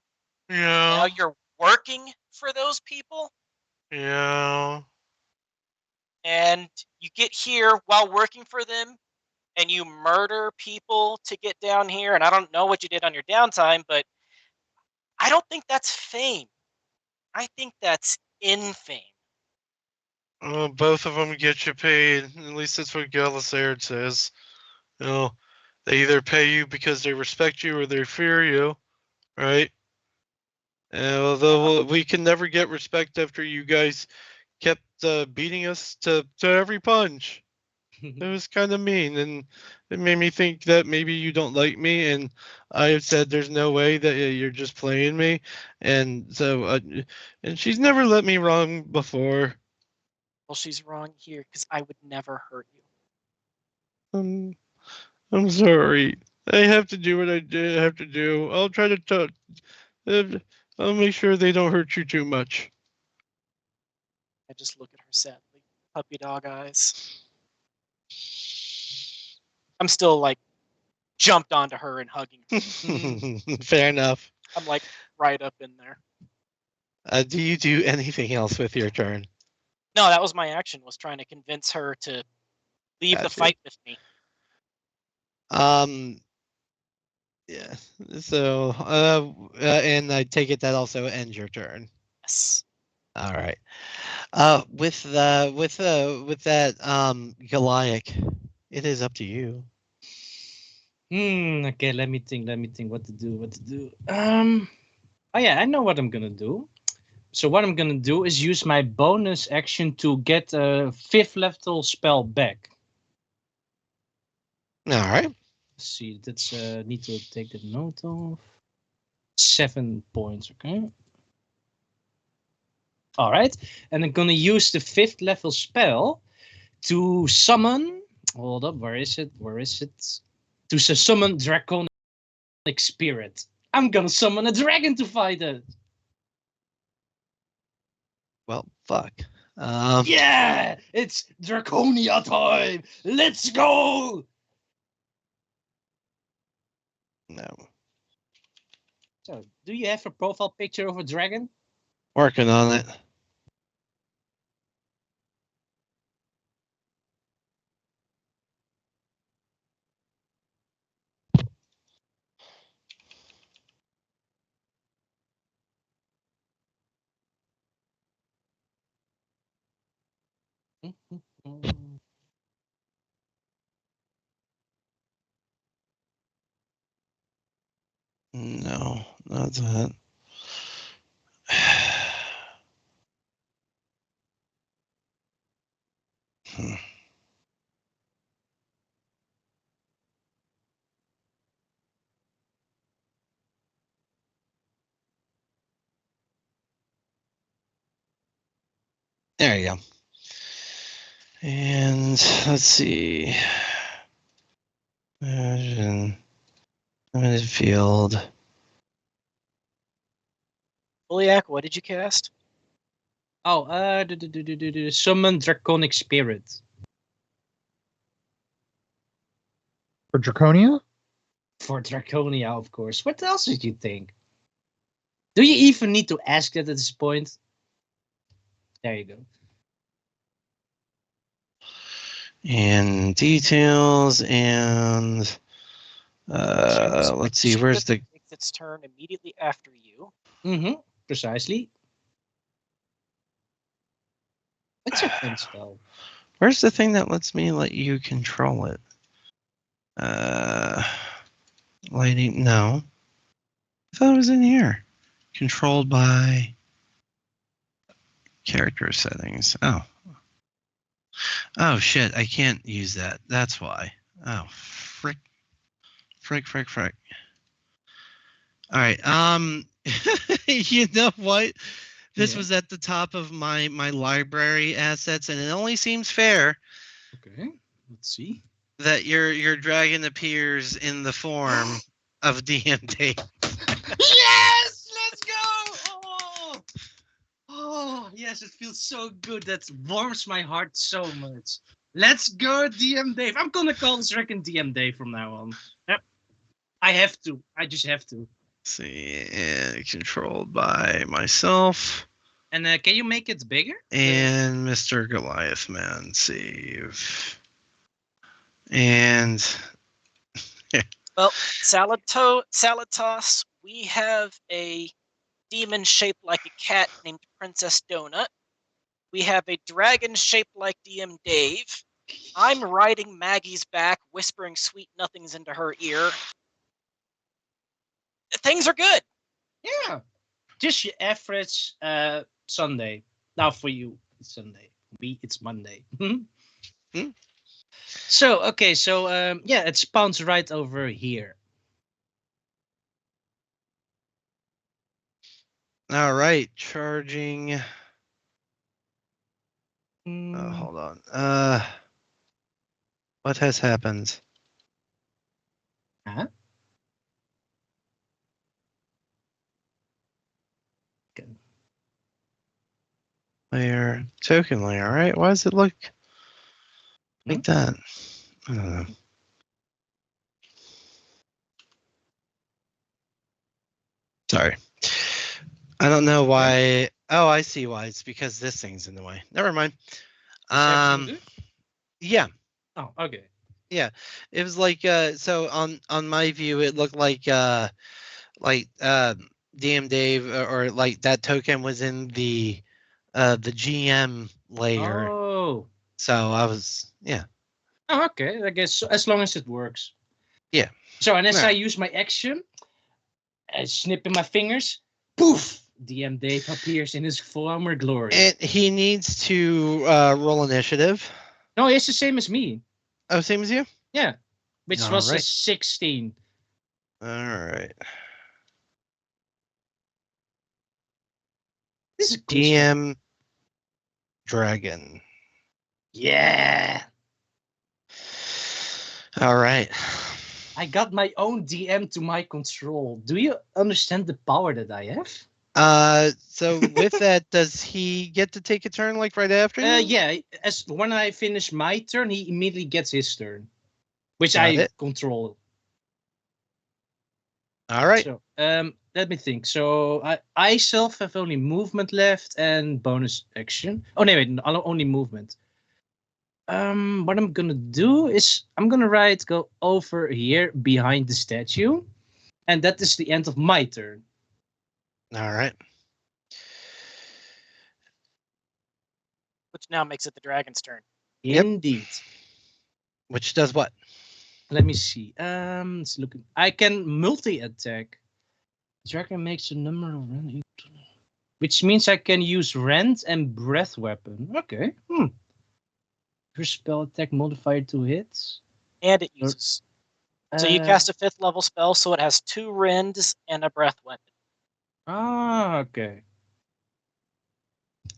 Yeah. Now you're working for those people? Yeah. And you get here while working for them and you murder people to get down here. And I don't know what you did on your downtime, but I don't think that's fame. I think that's infame. Both of them get you paid. At least that's what Galisard says. They either pay you because they respect you or they fear you, right? Although we can never get respect after you guys kept beating us to every punch. It was kind of mean, and it made me think that maybe you don't like me. And I have said there's no way that you're just playing me, and so and she's never let me wrong before. Well, she's wrong here because I would never hurt you. I'm sorry. I have to do what I have to do. I'll try to I'll make sure they don't hurt you too much. I just look at her sadly, puppy dog eyes. I'm still like jumped onto her and hugging her. Fair enough. I'm like right up in there. Do you do anything else with your turn? No, that was my action, was trying to convince her to leave the Gotcha. fight with me. Yeah. So, and I take it that also ends your turn. Yes. All right. With that, Goliath, it is up to you. Okay, let me think what to do. Oh yeah, I know what I'm gonna do. So what I'm gonna do is use my bonus action to get a 5th level spell back. All right. Let's see, that's need to take a note of. 7 points, okay. All right, and I'm gonna use the 5th level spell to summon. Hold up, where is it? To summon draconic spirit. I'm gonna summon a dragon to fight it. Well, fuck. Yeah, it's Draconia time. Let's go. No. So, do you have a profile picture of a dragon? Working on it. No, not that. There you go. And let's see. Imagine limited field. Boliak, what did you cast? Oh, summon draconic spirit. For Draconia? For Draconia, of course. What else did you think? Do you even need to ask that at this point? There you go. And details and let's see, where's the takes its turn immediately after you. Mm-hmm. Precisely. It's a fun spell. where's the thing that lets me let you control it? Lighting, no. I thought it was in here. Controlled by character settings. Oh shit, I can't use that. That's why. Oh, frick. All right. You know what? This was at the top of my library assets, and it only seems fair Okay. Let's see. that your dragon appears in the form of DMD. Yes! Let's go! Oh, yes, it feels so good. That warms my heart so much. Let's go, DM Dave. I'm gonna call this reckon DM Dave from now on. Yep. I have to. I just have to. See, and controlled by myself. And can you make it bigger? And Mr. Goliath Man save. And Well, salad toss. We have a demon shaped like a cat named Princess Donut. We have a dragon shaped like DM Dave. I'm riding Maggie's back, whispering sweet nothings into her ear. Things are good. Yeah. Just your average Sunday. Now for you, it's Sunday. For me, it's Monday. So, okay, so yeah, it spawns right over here. all right, charging. Hold on. What has happened? Huh? Okay. Layer, token layer. All right, why does it look like that? I don't know. Sorry. I don't know why. Oh, I see why. It's because this thing's in the way. Never mind. Everything good? Yeah. Oh, okay. Yeah. It was like so on my view it looked like DM Dave or like that token was in the GM layer. Oh. So I was Oh, okay. I guess as long as it works. Yeah. So, and as Yeah. I use my action, I snip in my fingers, poof! DM Dave appears in his former glory. And he needs to roll initiative. No, it's the same as me. Oh, same as you? Yeah. Which All was a right. 16. All right. This is a cool DM Dragon. Yeah. All right. I got my own DM to my control. Do you understand the power that I have? So with that, does he get to take a turn like right after you? Yeah. As when I finish my turn, he immediately gets his turn, which Got I it. control. All right. So, let me think. So I self have only movement left and bonus action. Oh no, wait, only movement. What I'm gonna do is I'm gonna go over here behind the statue, and that is the end of my turn. All right. Which now makes it the dragon's turn. Yep. Indeed. Which does what? Let me see. It's looking. I can multi-attack. Dragon makes a number of rend, which means I can use rend and breath weapon. Okay. Your spell attack modifier to hits. And it uses. So you cast a 5th level spell, so it has 2 rends and a breath weapon. Ah, okay.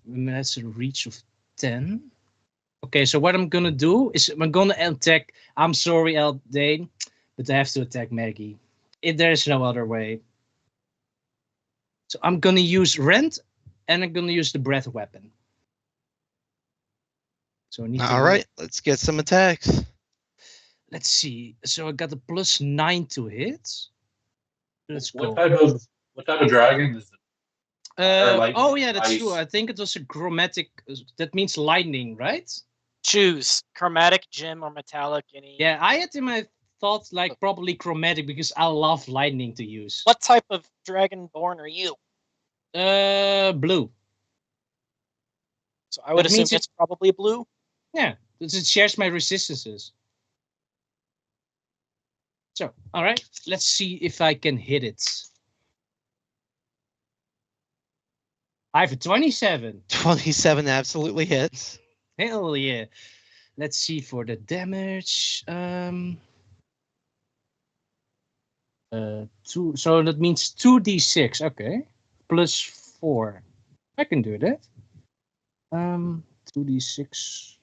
That's a reach of 10. Okay, so what I'm gonna do is I'm gonna attack. I'm sorry, Eldane, but I have to attack Maggie. There's no other way. So I'm gonna use Rend, and I'm gonna use the breath weapon. So I need to All right, let's get some attacks. Let's see. So I got a +9 to hit. Let's go. What type of dragon is it? Fire, lightning, Oh yeah, that's true. ice. I think it was a chromatic. That means lightning, right? Choose chromatic, gem, or metallic. Any. Yeah, I had in my thoughts like probably chromatic because I love lightning to use. What type of dragonborn are you? Blue. So I would That assume means it's probably blue. Yeah, it shares my resistances. So, all right, let's see if I can hit it. I have a 27. 27 absolutely hits. Hell yeah. Let's see for the damage. Two. So that means 2d6. Okay, +4. I can do that. 2d6.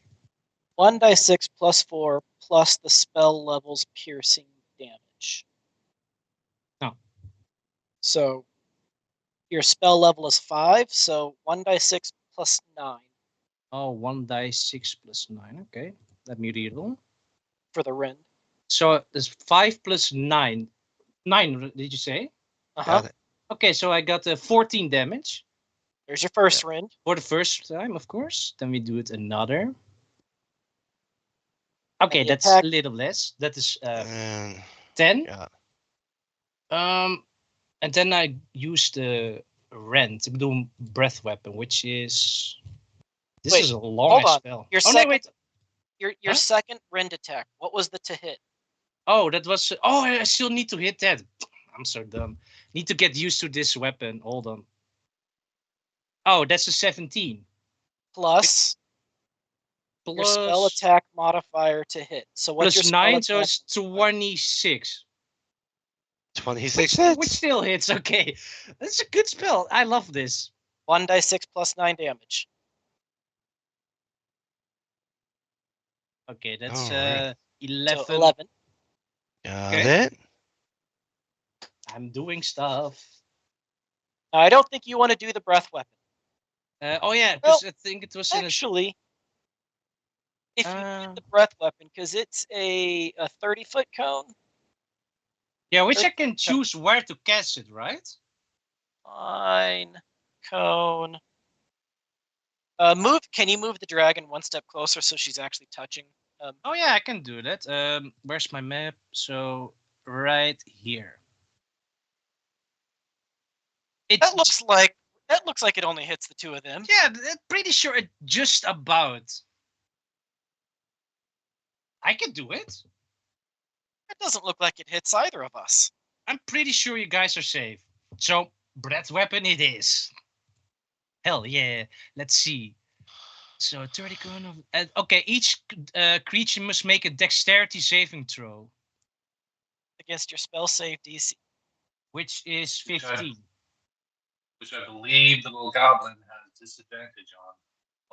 1d6 +4 plus the spell level's piercing damage. Oh. So your spell level is 5, so 1d6 +9 Oh, 1d6 +9. Okay, let me read it. for the Rend. So there's 5 + 9. 9, did you say? Uh-huh. Got it. Okay, so I got 14 damage There's your first Rend. for the first time, of course. Then we do it another. Okay, And the that's attack- a little less. That is And 10. yeah. And then I use the Rend to do breath weapon, which is this Wait, is a long hold on. spell. Your Oh no, second- wait. Your Huh? second Rend attack. What was the to hit? Oh, that was. Oh, I still need to hit that. I'm so dumb. Need to get used to this weapon. Hold on. Oh, that's a 17. Plus your spell Plus attack modifier to hit. So what's your plus spell 9, so attack it's modifier? 26. 26 Which hits. still hits. Okay, that's a good spell. I love this. 1d6 +9 damage. Okay, that's Alright. 11. So 11. Got Okay. it. I'm doing stuff. Now, I don't think you want to do the breath weapon. Oh yeah, because I think it was in a. Actually, if you Uh, do the breath weapon, because it's a 30-foot cone. Yeah, which I can choose where to cast it, right? Fine. Cone. Move. Can you move the dragon one step closer so she's actually touching? Oh yeah, I can do that. Where's my map? So right here. It's That looks like it only hits the two of them. yeah, I'm pretty sure it just about. I can do it. It doesn't look like it hits either of us. I'm pretty sure you guys are safe. So breath weapon it is. Hell yeah. Let's see. So 30 cone of okay, each creature must make a dexterity saving throw, Against your spell save DC. which is 15. Which I believe the little goblin has disadvantage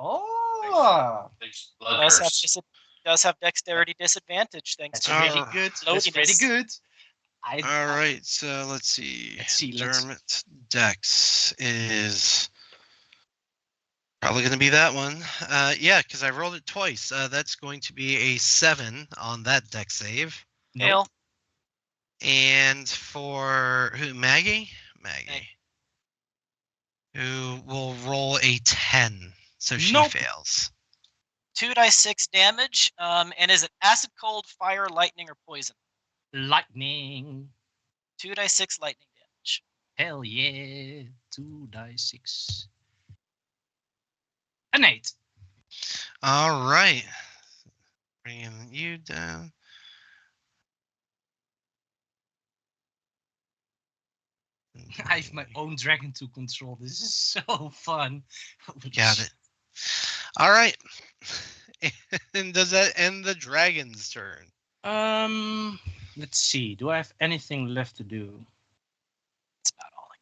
on. Oh, Thanks, blood curse. Does have dexterity disadvantage thanks that's to really Alright. good. That's pretty Loadiness. good. All right, so let's see. Let's see, Dermot Dex is probably going to be that one. Yeah, because I rolled it twice. That's going to be a 7 on that Dex save. Cael. And for who? Maggie? Maggie. Who will roll a 10. So she Nope. fails. 2d6 damage. And is it acid, cold, fire, lightning, or poison? Lightning. 2d6 lightning damage. Hell yeah. 2d6. An 8. All right. Bringing you down. I have my own dragon to control. This is so fun. Got it. All right. And does that end the dragon's turn? Let's see. Do I have anything left to do? That's about all I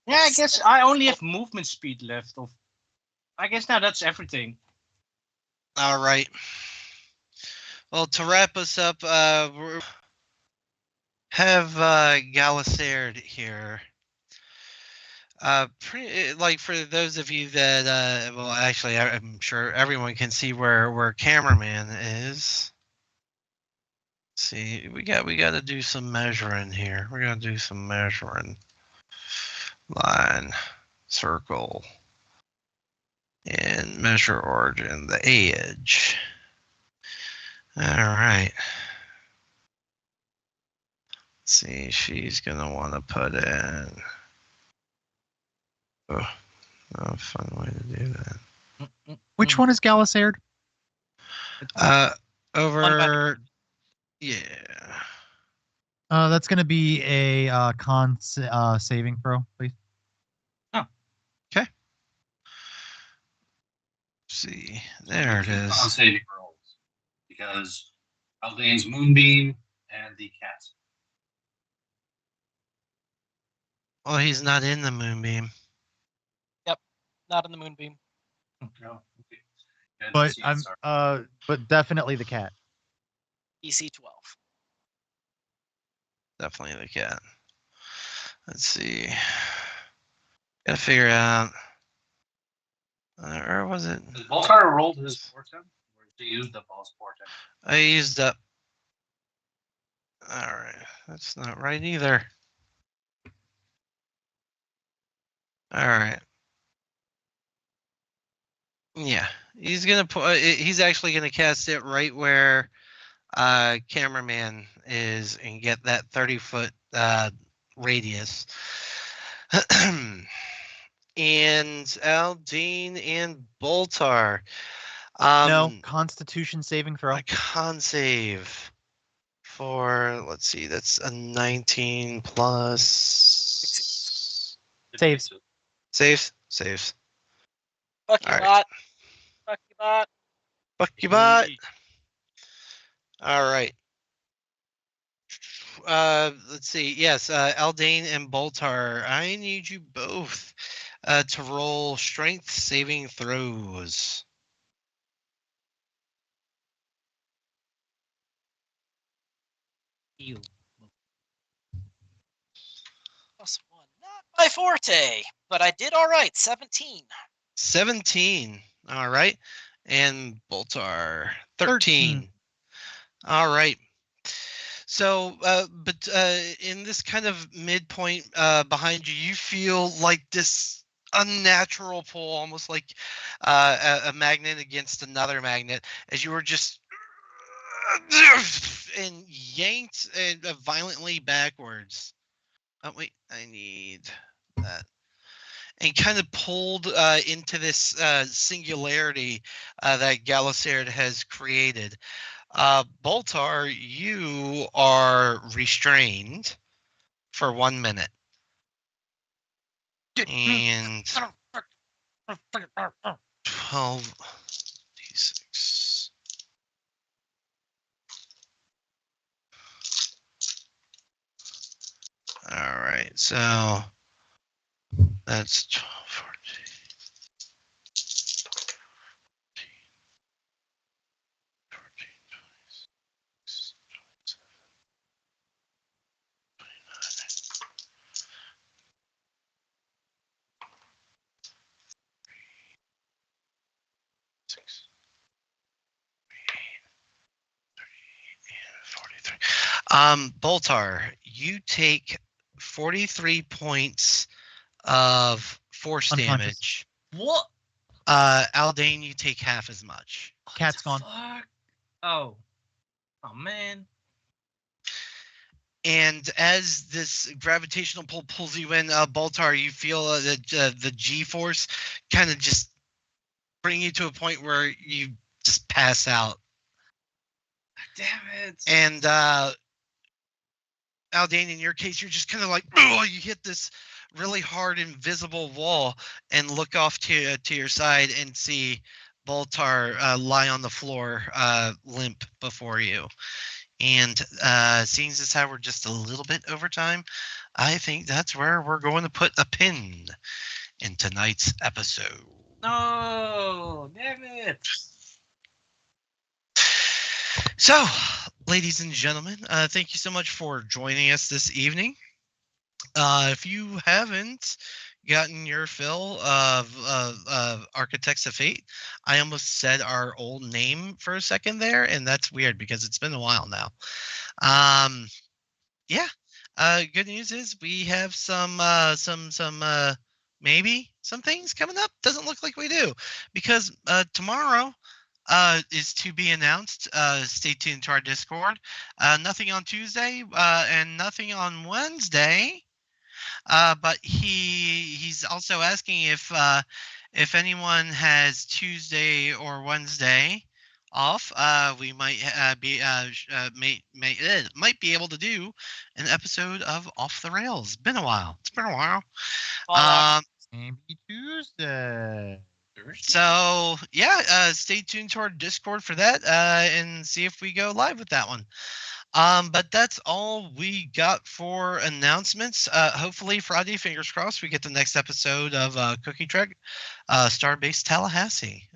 can Yeah, I guess I only have movement speed left. I guess now that's everything. All right. Well, to wrap us up, we have Galisard here. Like for those of you that, well, actually, I'm sure everyone can see where cameraman is. See, we got to do some measuring here. We're gonna do some measuring. Line, circle, and measure origin, the edge. All right. Let's see, she's gonna want to put in. Oh, a fun way to do that. Which one is Galisard? Over. Yeah. That's going to be a con saving throw, please. Okay. Let's see, there it is. On saving rolls because Aldane's moonbeam and the cat. Well, he's not in the moonbeam. Not in the moonbeam. No. Okay. Yeah, But see, I'm sorry. but definitely the cat. EC 12. Definitely the cat. Let's see. Gotta figure out. Or was it? Has Baltar rolled his portent, or did he use the boss portent? I used up. All right, that's not right either. All right. Yeah, he's gonna put. He's actually gonna cast it right where cameraman is and get that 30-foot radius. And Aldine and Boltar. No, Constitution saving throw. A con save for, let's see, that's a 19 plus. Saves. Saves. Fuck you, All right. bot. Fuck you, bot. Fuck you, bot. All right. Let's see. Yes, Aldane and Boltar, I need you both to roll strength saving throws. You. +1. Not my forte, but I did all right. 17. 17. All right. And Boltar, 13. All right. So, but in this kind of midpoint behind you, you feel like this unnatural pull, almost like a magnet against another magnet, as you were just and yanked violently backwards. Oh wait, I need that. And kind of pulled into this singularity that Galisard has created. Boltar, you are restrained for 1 minute. And 12 d6. All right, so that's 12, 14. 14, 26, 27, 6, 38, 43. Boltar, you take 43 points of force Unconscious. damage. What? Aldane, you take half as much. Cat's gone. Fuck. Oh man. And as this gravitational pull pulls you in, Boltar, you feel the G-force kind of just bring you to a point where you just pass out. Damn it. And Aldane, in your case, you're just kind of like, oh, you hit this really hard invisible wall and look off to your side and see Boltar lie on the floor, limp before you. And seeing as how we're just a little bit over time, I think that's where we're going to put a pin in tonight's episode. No, damn it. So, ladies and gentlemen, thank you so much for joining us this evening. If you haven't gotten your fill of Architects of Fate, I almost said our old name for a second there, and that's weird because it's been a while now. Yeah. Good news is we have some maybe some things coming up. Doesn't look like we do, because tomorrow is to be announced. Stay tuned to our Discord. Nothing on Tuesday and nothing on Wednesday. But he's also asking if anyone has Tuesday or Wednesday off. We might might be able to do an episode of Off the Rails. Been a while. It's been a while. Maybe Tuesday. So yeah, stay tuned to our Discord for that and see if we go live with that one. But that's all we got for announcements. Hopefully Friday, fingers crossed, we get the next episode of Cookie Trek, Starbase Tallahassee.